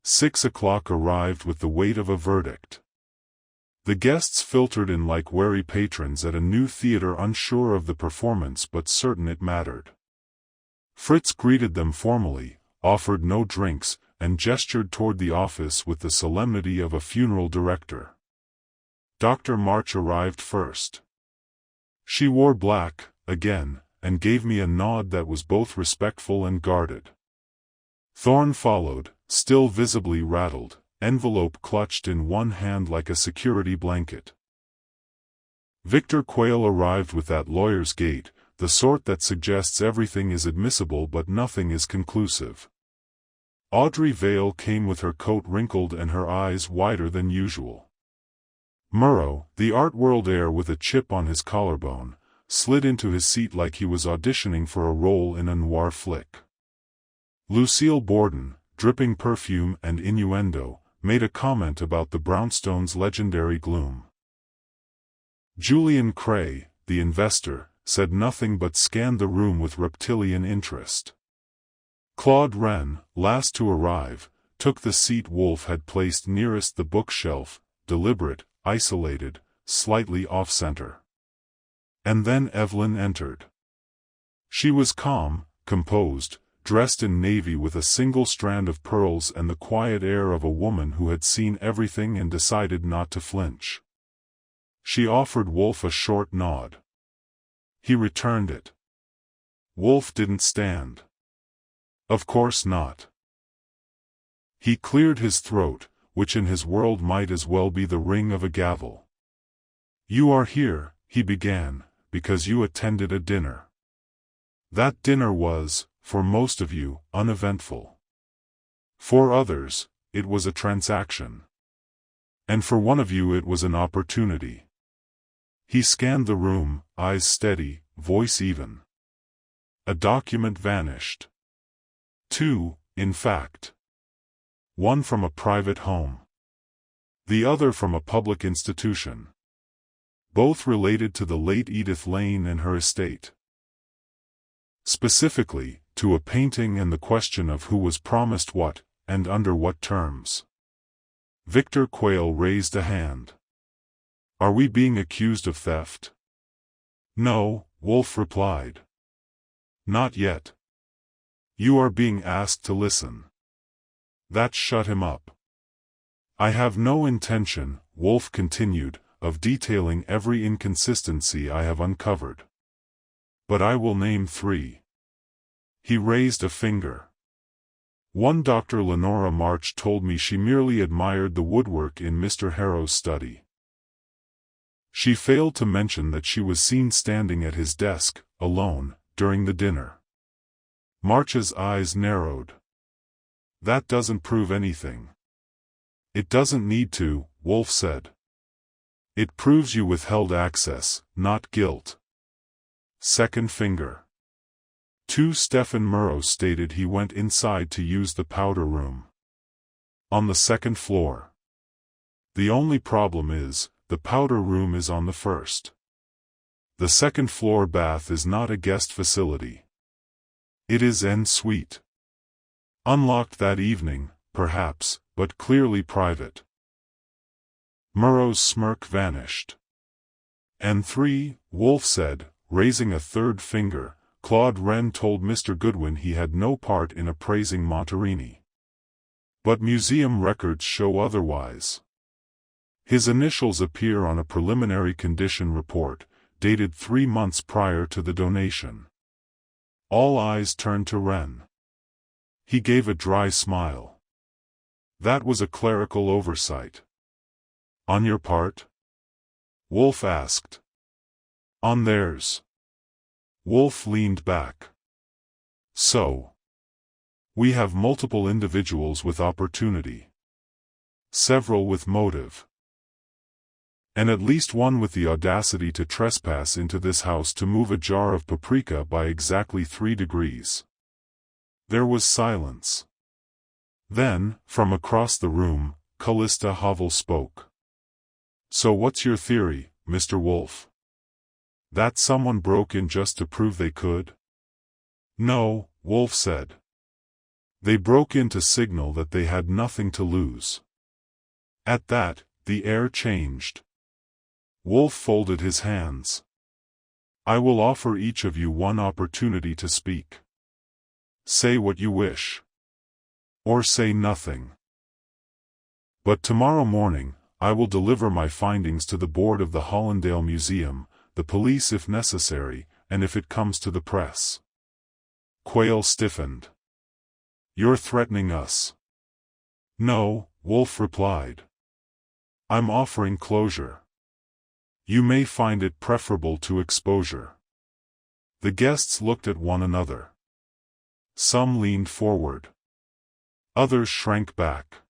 6 o'clock arrived with the weight of a verdict. The guests filtered in like wary patrons at a new theater, unsure of the performance but certain it mattered. Fritz greeted them formally, offered no drinks, and gestured toward the office with the solemnity of a funeral director. Dr. March arrived first. She wore black, again, and gave me a nod that was both respectful and guarded. Thorne followed, still visibly rattled, envelope clutched in one hand like a security blanket. Victor Quayle arrived with that lawyer's gait, the sort that suggests everything is admissible but nothing is conclusive. Audrey Vale came with her coat wrinkled and her eyes wider than usual. Murrow, the art world heir with a chip on his collarbone, slid into his seat like he was auditioning for a role in a noir flick. Lucille Borden, dripping perfume and innuendo, made a comment about the brownstone's legendary gloom. Julian Cray, the investor, said nothing but scanned the room with reptilian interest. Claude Wren, last to arrive, took the seat Wolfe had placed nearest the bookshelf, deliberate, isolated, slightly off-center. And then Evelyn entered. She was calm, composed, dressed in navy with a single strand of pearls and the quiet air of a woman who had seen everything and decided not to flinch. She offered Wolfe a short nod. He returned it. Wolfe didn't stand. Of course not. He cleared his throat, which in his world might as well be the ring of a gavel. "You are here," he began, "because you attended a dinner. That dinner was, for most of you, uneventful. For others, it was a transaction. And for one of you it was an opportunity." He scanned the room, eyes steady, voice even. A document vanished. Two, in fact. One from a private home. The other from a public institution. Both related to the late Edith Lane and her estate. Specifically, to a painting and the question of who was promised what, and under what terms. Victor Quayle raised a hand. "Are we being accused of theft?" "No," Wolfe replied. "Not yet. You are being asked to listen." That shut him up. "I have no intention," Wolfe continued, "of detailing every inconsistency I have uncovered. But I will name 3. He raised a finger. "1. Dr. Lenora March told me she merely admired the woodwork in Mr. Harrow's study. She failed to mention that she was seen standing at his desk, alone, during the dinner." March's eyes narrowed. "That doesn't prove anything." "It doesn't need to," Wolfe said. "It proves you withheld access, not guilt." Second finger. 2. Stephen Murrow stated he went inside to use the powder room. On the second floor. The only problem is, the powder room is on the first. The second floor bath is not a guest facility. It is en suite. Unlocked that evening, perhaps, but clearly private. Murrow's smirk vanished. "And 3, Wolfe said, raising a third finger, Claude Wren told Mr. Goodwin he had no part in appraising Monterini. But museum records show otherwise. His initials appear on a preliminary condition report, dated 3 months prior to the donation." All eyes turned to Wren. He gave a dry smile. "That was a clerical oversight." "On your part?" Wolfe asked. "On theirs." Wolfe leaned back. "So. We have multiple individuals with opportunity. Several with motive. And at least one with the audacity to trespass into this house to move a jar of paprika by exactly 3 degrees. There was silence. Then, from across the room, Callista Hovell spoke. "So what's your theory, Mr. Wolfe? That someone broke in just to prove they could?" "No," Wolfe said. "They broke in to signal that they had nothing to lose." At that, the air changed. Wolfe folded his hands. "I will offer each of you one opportunity to speak. Say what you wish. Or say nothing. But tomorrow morning, I will deliver my findings to the board of the Hollandale Museum, the police if necessary, and if it comes to the press." Quayle stiffened. "You're threatening us." "No," Wolfe replied. "I'm offering closure. You may find it preferable to exposure." The guests looked at one another. Some leaned forward. Others shrank back.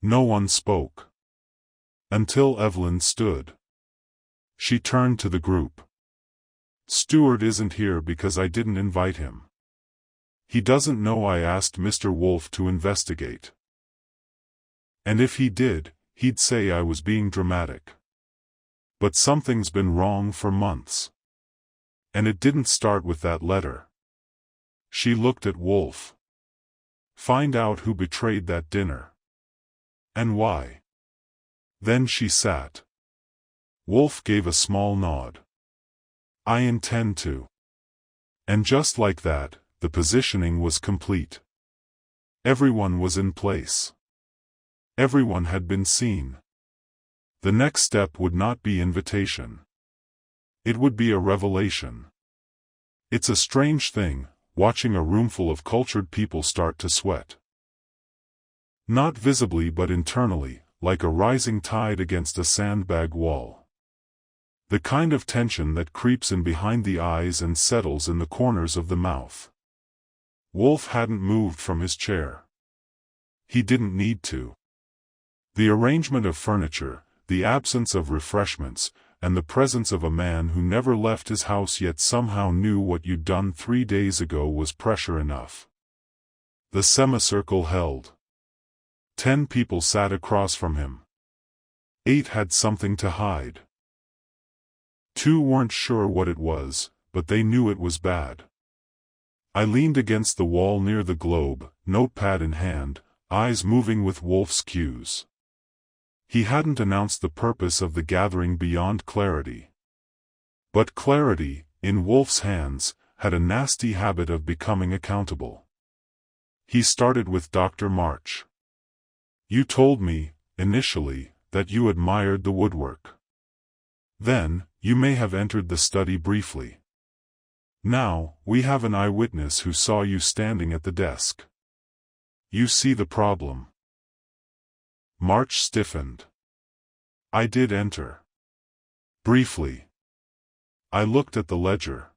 No one spoke. Until Evelyn stood. She turned to the group. "Stewart isn't here because I didn't invite him. He doesn't know I asked Mr. Wolfe to investigate. And if he did, he'd say I was being dramatic. But something's been wrong for months. And it didn't start with that letter. She looked at Wolfe. Find out who betrayed that dinner. And why. Then she sat. Wolfe gave a small nod. I intend to. And just like that, the positioning was complete. Everyone was in place. Everyone had been seen. The next step would not be invitation. It would be a revelation. It's a strange thing, watching a roomful of cultured people start to sweat. Not visibly but internally, like a rising tide against a sandbag wall. The kind of tension that creeps in behind the eyes and settles in the corners of the mouth. Wolfe hadn't moved from his chair. He didn't need to. The arrangement of furniture, the absence of refreshments, and the presence of a man who never left his house yet somehow knew what you'd done 3 days ago was pressure enough. The semicircle held. 10 people sat across from him. 8 had something to hide. 2 weren't sure what it was, but they knew it was bad. I leaned against the wall near the globe, notepad in hand, eyes moving with Wolfe's cues. He hadn't announced the purpose of the gathering beyond clarity. But clarity, in Wolfe's hands, had a nasty habit of becoming accountable. He started with Dr. March. You told me, initially, that you admired the woodwork. Then, you may have entered the study briefly. Now, we have an eyewitness who saw you standing at the desk. You see the problem. March stiffened. I did enter. Briefly. I looked at the ledger.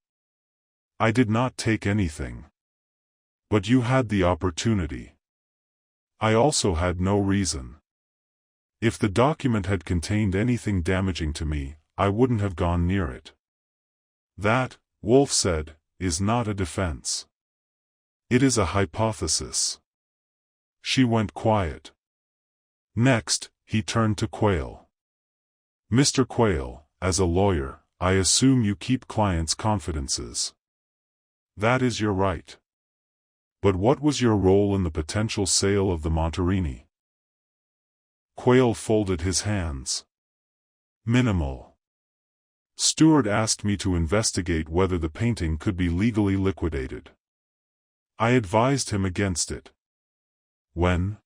I did not take anything. But you had the opportunity. I also had no reason. If the document had contained anything damaging to me, I wouldn't have gone near it. That, Wolfe said, is not a defense. It is a hypothesis. She went quiet. Next, he turned to Quayle. Mr. Quayle, as a lawyer, I assume you keep clients' confidences. That is your right. But what was your role in the potential sale of the Monterini? Quayle folded his hands. Minimal. Stewart asked me to investigate whether the painting could be legally liquidated. I advised him against it. When?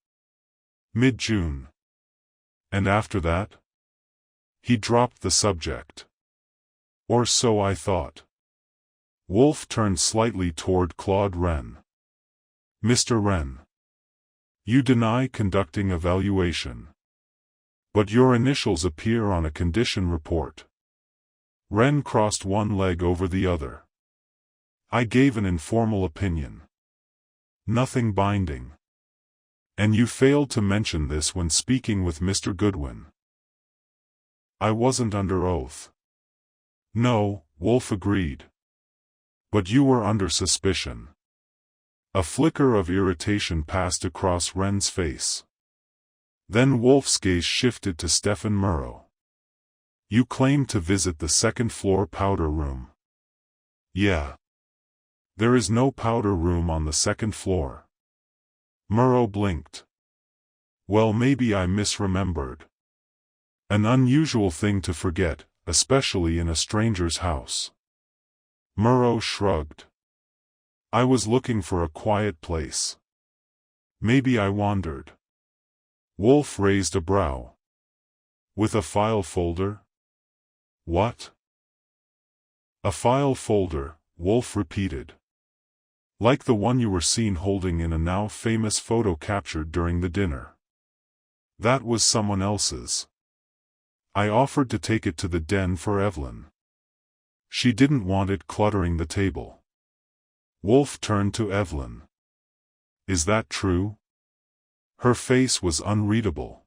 Mid-June. And after that? He dropped the subject. Or so I thought. Wolfe turned slightly toward Claude Wren. Mr. Wren. You deny conducting a valuation. But your initials appear on a condition report. Wren crossed one leg over the other. I gave an informal opinion. Nothing binding. And you failed to mention this when speaking with Mr. Goodwin. I wasn't under oath. No, Wolfe agreed. But you were under suspicion. A flicker of irritation passed across Wren's face. Then Wolfe's gaze shifted to Stephen Murrow. You claimed to visit the second-floor powder room. Yeah. There is no powder room on the second floor. Murrow blinked. Well, maybe I misremembered. An unusual thing to forget, especially in a stranger's house. Murrow shrugged. I was looking for a quiet place. Maybe I wandered. Wolfe raised a brow. With a file folder? What? A file folder, Wolfe repeated. Like the one you were seen holding in a now famous photo captured during the dinner. That was someone else's. I offered to take it to the den for Evelyn. She didn't want it cluttering the table. Wolfe turned to Evelyn. Is that true? Her face was unreadable.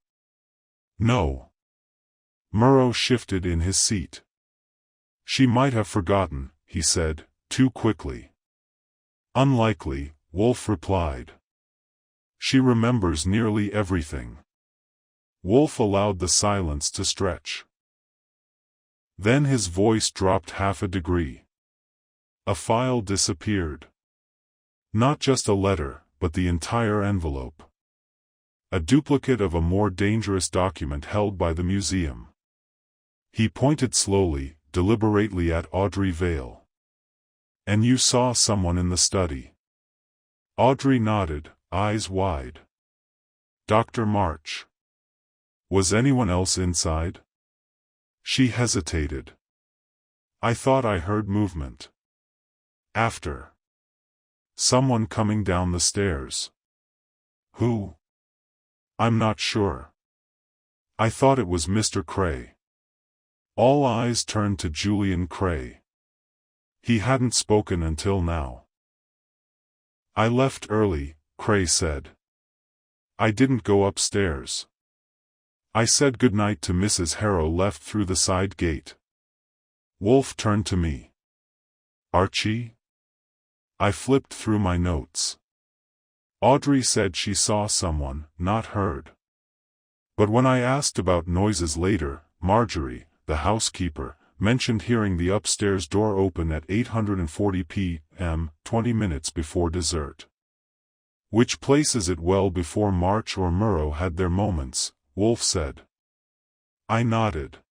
No. Murrow shifted in his seat. She might have forgotten, he said, too quickly. Unlikely, Wolfe replied. She remembers nearly everything. Wolfe allowed the silence to stretch. Then his voice dropped half a degree. A file disappeared. Not just a letter, but the entire envelope. A duplicate of a more dangerous document held by the museum. He pointed slowly, deliberately at Audrey Vale. "And you saw someone in the study?" Audrey nodded, eyes wide. "Dr. March. Was anyone else inside?" She hesitated. "I thought I heard movement. After. Someone coming down the stairs." "Who?" "I'm not sure. I thought it was Mr. Cray." All eyes turned to Julian Cray. He hadn't spoken until now. "I left early," Cray said. "I didn't go upstairs. I said goodnight to Mrs. Harrow, left through the side gate." Wolfe turned to me. "Archie?" I flipped through my notes. Audrey said she saw someone, not heard. But when I asked about noises later, Marjorie, the housekeeper, mentioned hearing the upstairs door open at 8:40 p.m., 20 minutes before dessert. "Which places it well before March or Murrow had their moments," Wolfe said. I nodded.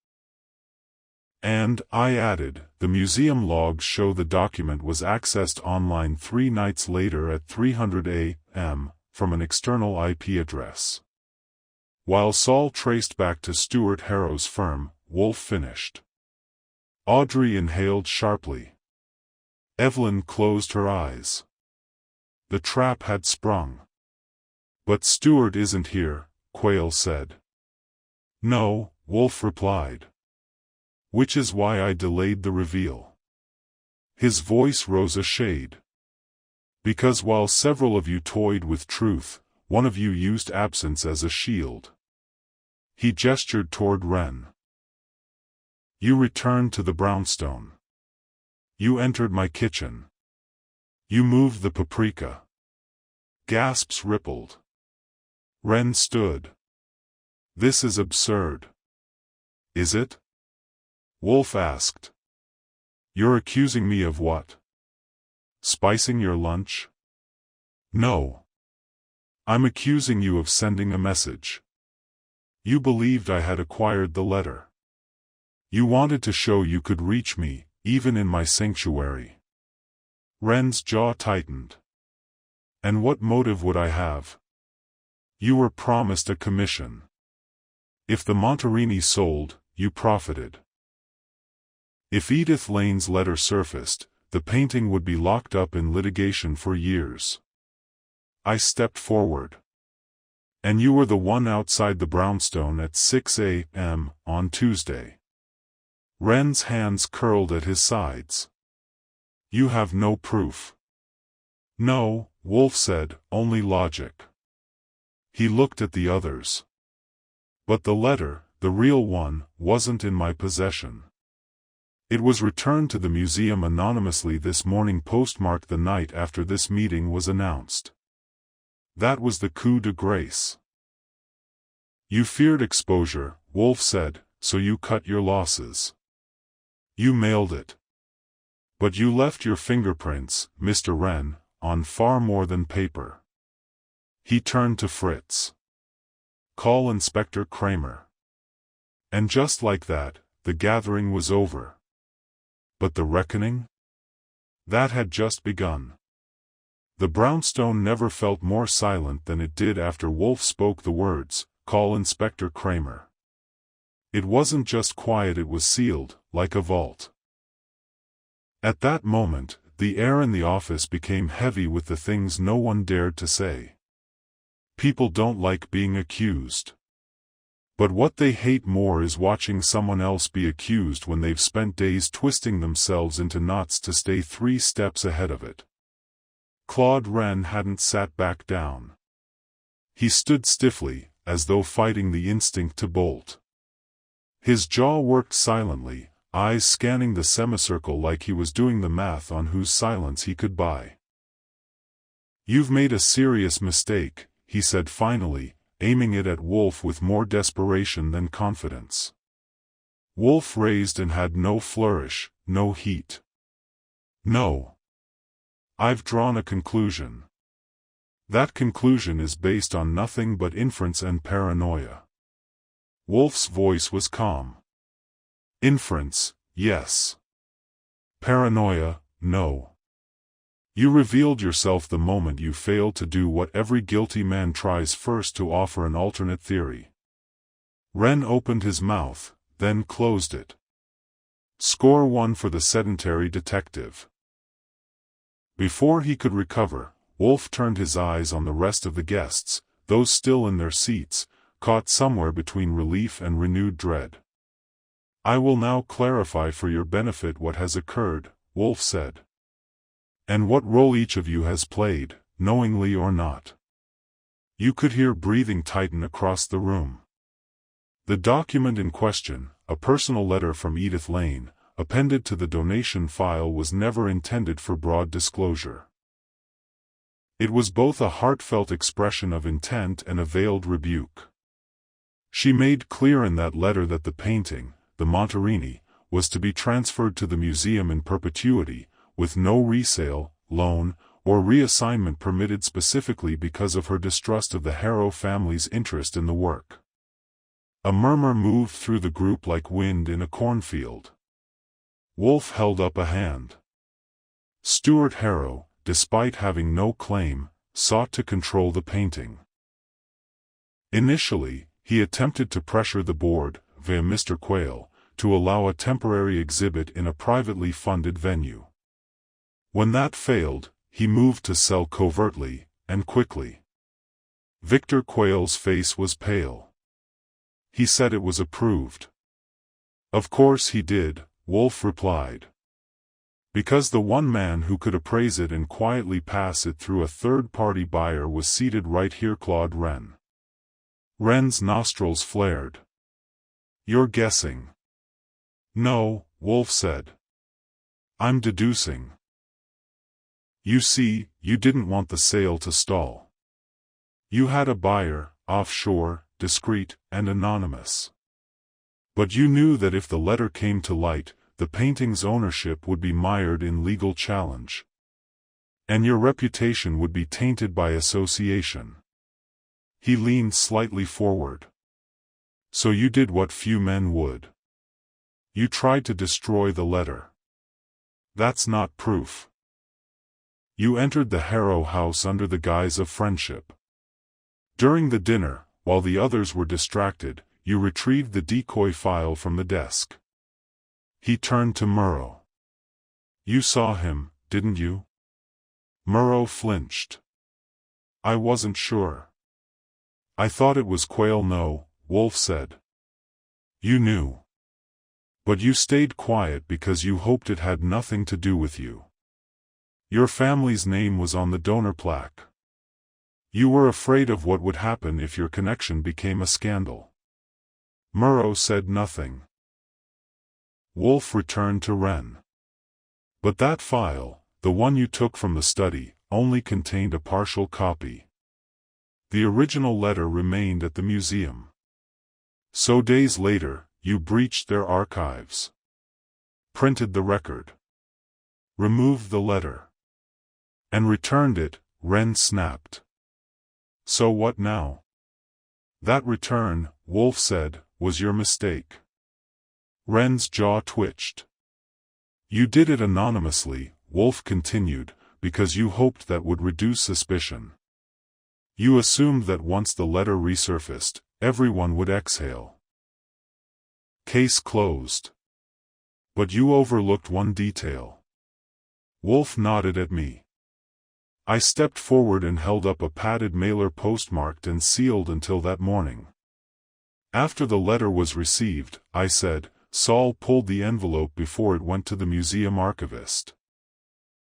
And, I added, the museum logs show the document was accessed online 3 nights later at 3:00 a.m., from an external IP address. While Saul traced back to Stuart Harrow's firm, Wolfe finished. Audrey inhaled sharply. Evelyn closed her eyes. The trap had sprung. "But Stuart isn't here," Quayle said. "No," Wolfe replied. "Which is why I delayed the reveal." His voice rose a shade. "Because while several of you toyed with truth, one of you used absence as a shield." He gestured toward Wren. "You returned to the brownstone. You entered my kitchen. You moved the paprika." Gasps rippled. Wren stood. "This is absurd." "Is it?" Wolfe asked. "You're accusing me of what? Spicing your lunch?" "No. I'm accusing you of sending a message. You believed I had acquired the letter. You wanted to show you could reach me, even in my sanctuary." Wren's jaw tightened. "And what motive would I have? You were promised a commission. If the Monterini sold, you profited. If Edith Lane's letter surfaced, the painting would be locked up in litigation for years." I stepped forward. "And you were the one outside the brownstone at 6 a.m. on Tuesday." Wren's hands curled at his sides. "You have no proof." "No," Wolfe said, "only logic." He looked at the others. "But the letter, the real one, wasn't in my possession. It was returned to the museum anonymously this morning, postmarked the night after this meeting was announced. That was the coup de grace." "You feared exposure," Wolfe said, "so you cut your losses. You mailed it. But you left your fingerprints, Mr. Wren, on far more than paper." He turned to Fritz. "Call Inspector Kramer." And just like that, the gathering was over. But the reckoning? That had just begun. The brownstone never felt more silent than it did after Wolfe spoke the words, "Call Inspector Kramer." It wasn't just quiet, it was sealed, like a vault. At that moment, the air in the office became heavy with the things no one dared to say. People don't like being accused. But what they hate more is watching someone else be accused when they've spent days twisting themselves into knots to stay 3 steps ahead of it. Claude Wren hadn't sat back down. He stood stiffly, as though fighting the instinct to bolt. His jaw worked silently, eyes scanning the semicircle like he was doing the math on whose silence he could buy. "You've made a serious mistake," he said finally, aiming it at Wolfe with more desperation than confidence. Wolfe raised and had no flourish, no heat. No. I've drawn a conclusion. That conclusion is based on nothing but inference and paranoia. Wolfe's voice was calm. Inference, yes. Paranoia, no. You revealed yourself the moment you failed to do what every guilty man tries first, to offer an alternate theory. Wren opened his mouth, then closed it. Score 1 for the sedentary detective. Before he could recover, Wolfe turned his eyes on the rest of the guests, those still in their seats, caught somewhere between relief and renewed dread. I will now clarify for your benefit what has occurred, Wolfe said. And what role each of you has played, knowingly or not. You could hear breathing tighten across the room. The document in question, a personal letter from Edith Lane, appended to the donation file, was never intended for broad disclosure. It was both a heartfelt expression of intent and a veiled rebuke. She made clear in that letter that the painting, the Monterini, was to be transferred to the museum in perpetuity, with no resale, loan, or reassignment permitted, specifically because of her distrust of the Harrow family's interest in the work. A murmur moved through the group like wind in a cornfield. Wolfe held up a hand. Stuart Harrow, despite having no claim, sought to control the painting. Initially, he attempted to pressure the board, via Mr. Quayle, to allow a temporary exhibit in a privately funded venue. When that failed, he moved to sell covertly, and quickly. Victor Quayle's face was pale. He said it was approved. Of course he did, Wolfe replied. Because the one man who could appraise it and quietly pass it through a third-party buyer was seated right here, Claude Wren. Wren's nostrils flared. You're guessing. No, Wolfe said. I'm deducing. You see, you didn't want the sale to stall. You had a buyer, offshore, discreet, and anonymous. But you knew that if the letter came to light, the painting's ownership would be mired in legal challenge. And your reputation would be tainted by association. He leaned slightly forward. So you did what few men would. You tried to destroy the letter. That's not proof. You entered the Harrow house under the guise of friendship. During the dinner, while the others were distracted, you retrieved the decoy file from the desk. He turned to Murrow. You saw him, didn't you? Murrow flinched. I wasn't sure. I thought it was Quayle. No, Wolfe said. You knew. But you stayed quiet because you hoped it had nothing to do with you. Your family's name was on the donor plaque. You were afraid of what would happen if your connection became a scandal. Murrow said nothing. Wolfe returned to Wren. But that file, the one you took from the study, only contained a partial copy. The original letter remained at the museum. So days later, you breached their archives. Printed the record. Removed the letter. And returned it, Wren snapped. So what now? That return, Wolfe said, was your mistake. Wren's jaw twitched. You did it anonymously, Wolfe continued, because you hoped that would reduce suspicion. You assumed that once the letter resurfaced, everyone would exhale. Case closed. But you overlooked one detail. Wolfe nodded at me. I stepped forward and held up a padded mailer postmarked and sealed until that morning. After the letter was received, I said, Saul pulled the envelope before it went to the museum archivist.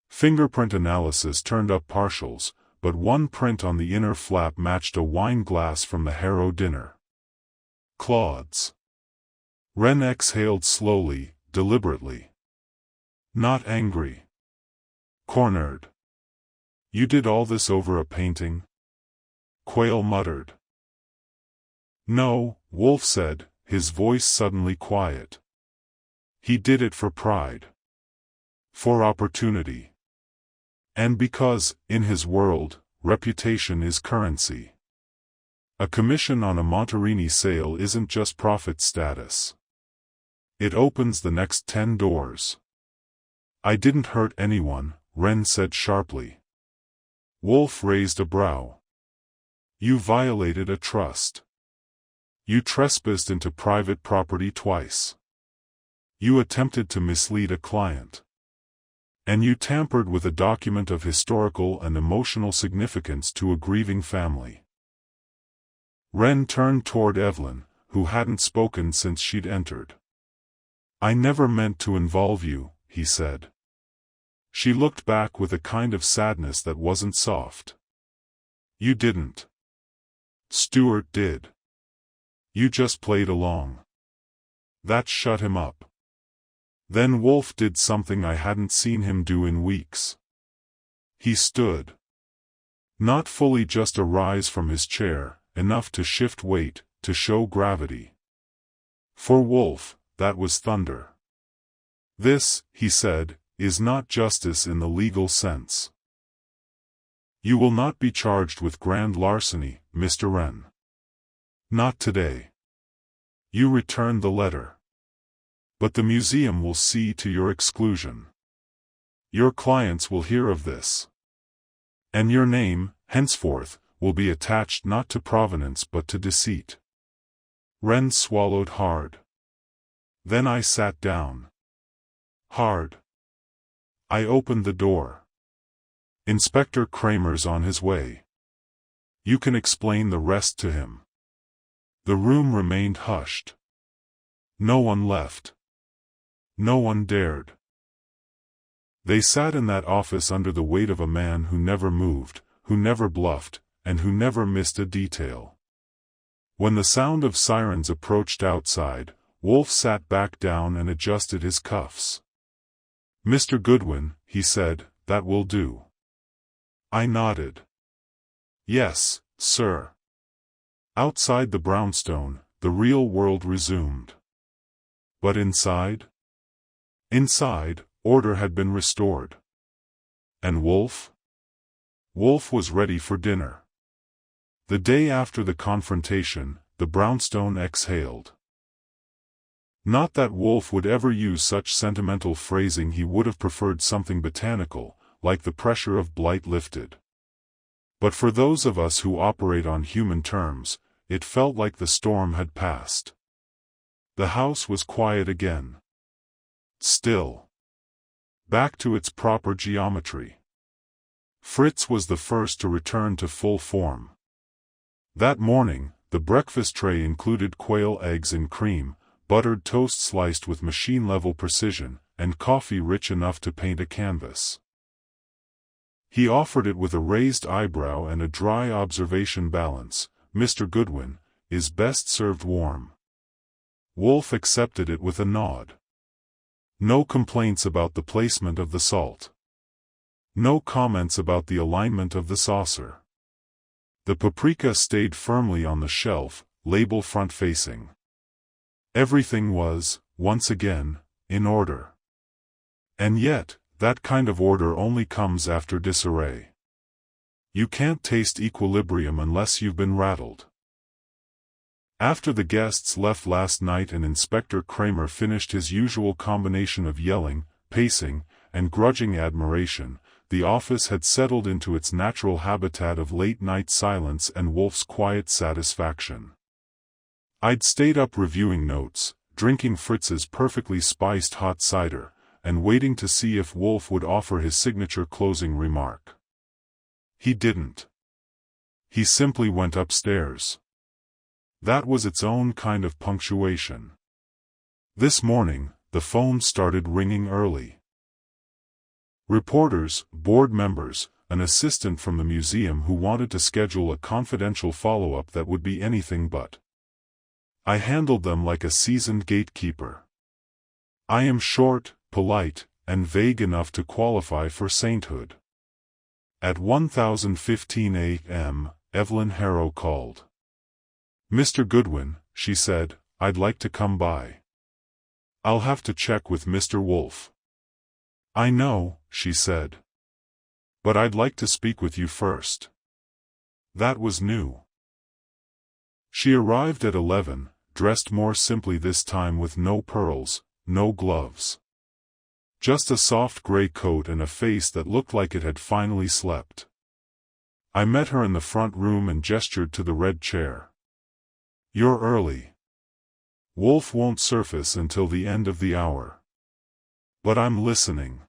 Fingerprint analysis turned up partials, but one print on the inner flap matched a wine glass from the Harrow dinner. Claude's. Wren exhaled slowly, deliberately. Not angry. Cornered. You did all this over a painting? Quayle muttered. No, Wolfe said, his voice suddenly quiet. He did it for pride. For opportunity. And because, in his world, reputation is currency. A commission on a Monterini sale isn't just profit status. It opens the next 10 doors. I didn't hurt anyone, Wren said sharply. Wolfe raised a brow. You violated a trust. You trespassed into private property twice. You attempted to mislead a client. And you tampered with a document of historical and emotional significance to a grieving family. Wren turned toward Evelyn, who hadn't spoken since she'd entered. I never meant to involve you, he said. She looked back with a kind of sadness that wasn't soft. You didn't. Stuart did. You just played along. That shut him up. Then Wolfe did something I hadn't seen him do in weeks. He stood. Not fully just a rise from his chair, enough to shift weight, to show gravity. For Wolfe, that was thunder. This, he said, is not justice in the legal sense. You will not be charged with grand larceny, Mr. Wren. Not today. You returned the letter. But the museum will see to your exclusion. Your clients will hear of this. And your name, henceforth, will be attached not to provenance but to deceit. Wren swallowed hard. Then I sat down. Hard. I opened the door. Inspector Kramer's on his way. You can explain the rest to him. The room remained hushed. No one left. No one dared. They sat in that office under the weight of a man who never moved, who never bluffed, and who never missed a detail. When the sound of sirens approached outside, Wolfe sat back down and adjusted his cuffs. Mr. Goodwin, he said, that will do. I nodded. Yes, sir. Outside the brownstone, the real world resumed. But inside? Inside, order had been restored. And Wolfe? Wolfe was ready for dinner. The day after the confrontation, the brownstone exhaled. Not that Wolfe would ever use such sentimental phrasing, he would have preferred something botanical, like the pressure of blight lifted. But for those of us who operate on human terms, it felt like the storm had passed. The house was quiet again. Still. Back to its proper geometry. Fritz was the first to return to full form. That morning, the breakfast tray included quail eggs and cream, buttered toast sliced with machine-level precision, and coffee rich enough to paint a canvas. He offered it with a raised eyebrow and a dry observation balance. Mr. Goodwin, is best served warm. Wolfe accepted it with a nod. No complaints about the placement of the salt. No comments about the alignment of the saucer. The paprika stayed firmly on the shelf, label front-facing. Everything was, once again, in order. And yet, that kind of order only comes after disarray. You can't taste equilibrium unless you've been rattled. After the guests left last night and Inspector Kramer finished his usual combination of yelling, pacing, and grudging admiration, the office had settled into its natural habitat of late-night silence and Wolfe's quiet satisfaction. I'd stayed up reviewing notes, drinking Fritz's perfectly spiced hot cider, and waiting to see if Wolfe would offer his signature closing remark. He didn't. He simply went upstairs. That was its own kind of punctuation. This morning, the phone started ringing early. Reporters, board members, an assistant from the museum who wanted to schedule a confidential follow-up that would be anything but. I handled them like a seasoned gatekeeper. I am short, polite, and vague enough to qualify for sainthood. At 10:15 a.m., Evelyn Harrow called. Mr. Goodwin, she said, I'd like to come by. I'll have to check with Mr. Wolfe. I know, she said. But I'd like to speak with you first. That was new. She arrived at 11, dressed more simply this time with no pearls, no gloves. Just a soft gray coat and a face that looked like it had finally slept. I met her in the front room and gestured to the red chair. You're early. Wolfe won't surface until the end of the hour. But I'm listening.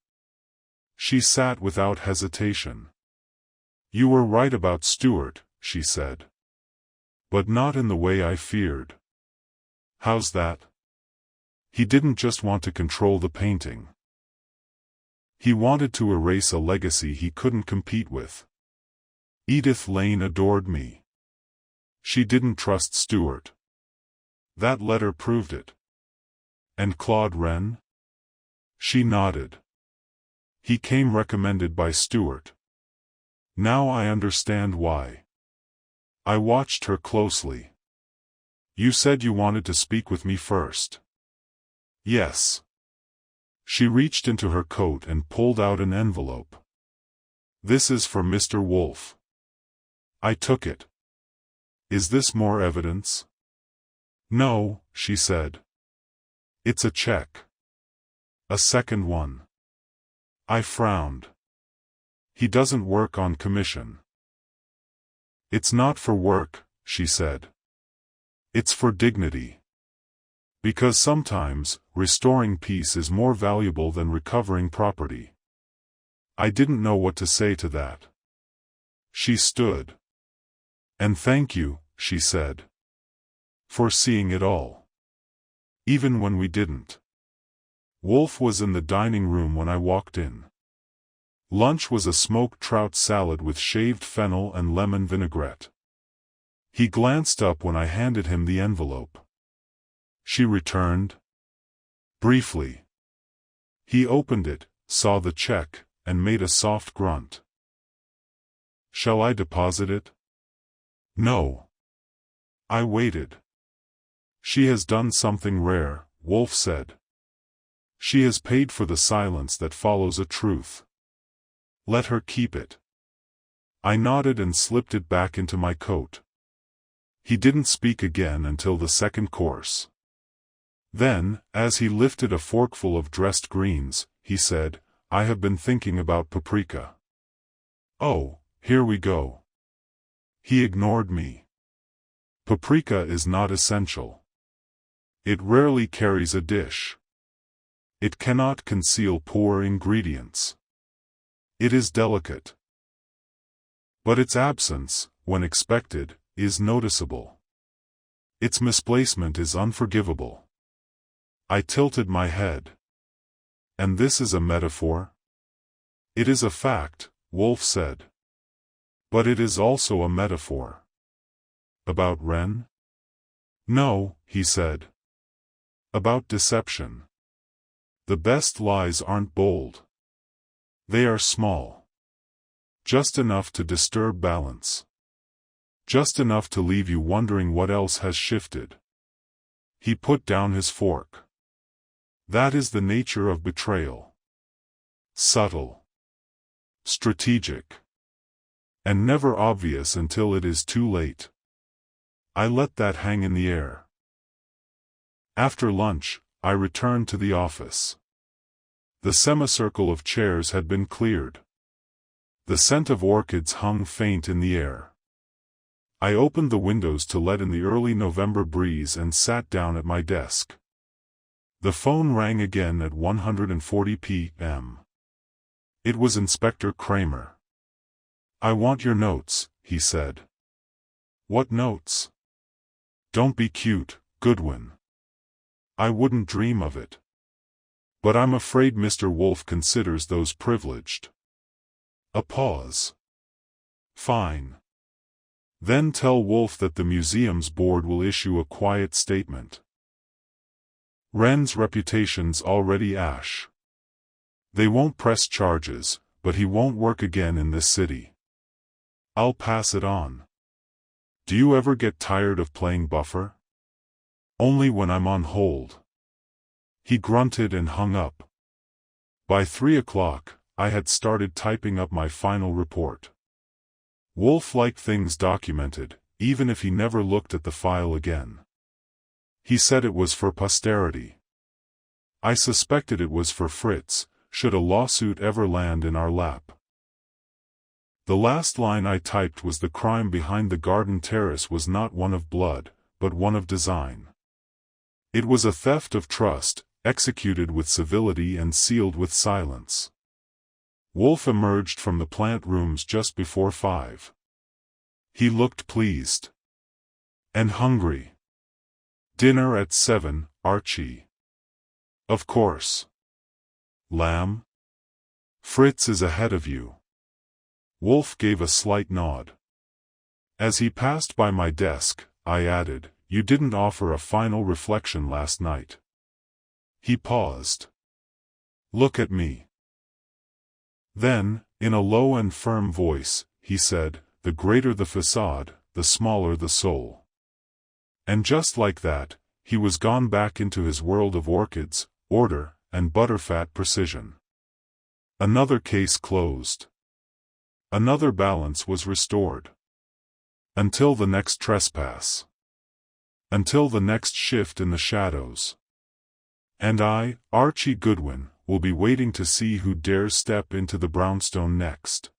She sat without hesitation. You were right about Stuart, she said. But not in the way I feared. How's that? He didn't just want to control the painting. He wanted to erase a legacy he couldn't compete with. Edith Lane adored me. She didn't trust Stuart. That letter proved it. And Claude Wren? She nodded. He came recommended by Stuart. Now I understand why. I watched her closely. You said you wanted to speak with me first. Yes. She reached into her coat and pulled out an envelope. This is for Mr. Wolfe. I took it. Is this more evidence? No, she said. It's a check. A second one. I frowned. He doesn't work on commission. It's not for work, she said. It's for dignity. Because sometimes, restoring peace is more valuable than recovering property. I didn't know what to say to that. She stood. And thank you, she said. For seeing it all. Even when we didn't. Wolfe was in the dining room when I walked in. Lunch was a smoked trout salad with shaved fennel and lemon vinaigrette. He glanced up when I handed him the envelope. She returned. Briefly. He opened it, saw the check, and made a soft grunt. Shall I deposit it? No. I waited. She has done something rare, Wolfe said. She has paid for the silence that follows a truth. Let her keep it. I nodded and slipped it back into my coat. He didn't speak again until the second course. Then, as he lifted a forkful of dressed greens, he said, I have been thinking about paprika. Oh, here we go. He ignored me. Paprika is not essential. It rarely carries a dish. It cannot conceal poor ingredients. It is delicate. But its absence, when expected, is noticeable. Its misplacement is unforgivable. I tilted my head. And this is a metaphor? It is a fact, Wolfe said. But it is also a metaphor. About Wren? No, he said. About deception. The best lies aren't bold. They are small. Just enough to disturb balance. Just enough to leave you wondering what else has shifted. He put down his fork. That is the nature of betrayal. Subtle. Strategic. And never obvious until it is too late. I let that hang in the air. After lunch, I returned to the office. The semicircle of chairs had been cleared. The scent of orchids hung faint in the air. I opened the windows to let in the early November breeze and sat down at my desk. The phone rang again at 1:40 p.m. It was Inspector Kramer. I want your notes, he said. What notes? Don't be cute, Goodwin. I wouldn't dream of it. But I'm afraid Mr. Wolfe considers those privileged. A pause. Fine. Then tell Wolfe that the museum's board will issue a quiet statement. Wren's reputation's already ash. They won't press charges, but he won't work again in this city. I'll pass it on. Do you ever get tired of playing buffer? Only when I'm on hold. He grunted and hung up. By 3 o'clock, I had started typing up my final report. Wolfe liked things documented, even if he never looked at the file again. He said it was for posterity. I suspected it was for Fritz, should a lawsuit ever land in our lap. The last line I typed was the crime behind the garden terrace was not one of blood, but one of design. It was a theft of trust, executed with civility and sealed with silence. Wolfe emerged from the plant rooms just before 5. He looked pleased. And hungry. Dinner at 7, Archie. Of course. Lamb? Fritz is ahead of you. Wolfe gave a slight nod. As he passed by my desk, I added, "You didn't offer a final reflection last night." He paused. "Look at me." Then, in a low and firm voice, he said, "The greater the façade, the smaller the soul." And just like that, he was gone back into his world of orchids, order, and butterfat precision. Another case closed. Another balance was restored. Until the next trespass. Until the next shift in the shadows. And I, Archie Goodwin, will be waiting to see who dares step into the brownstone next.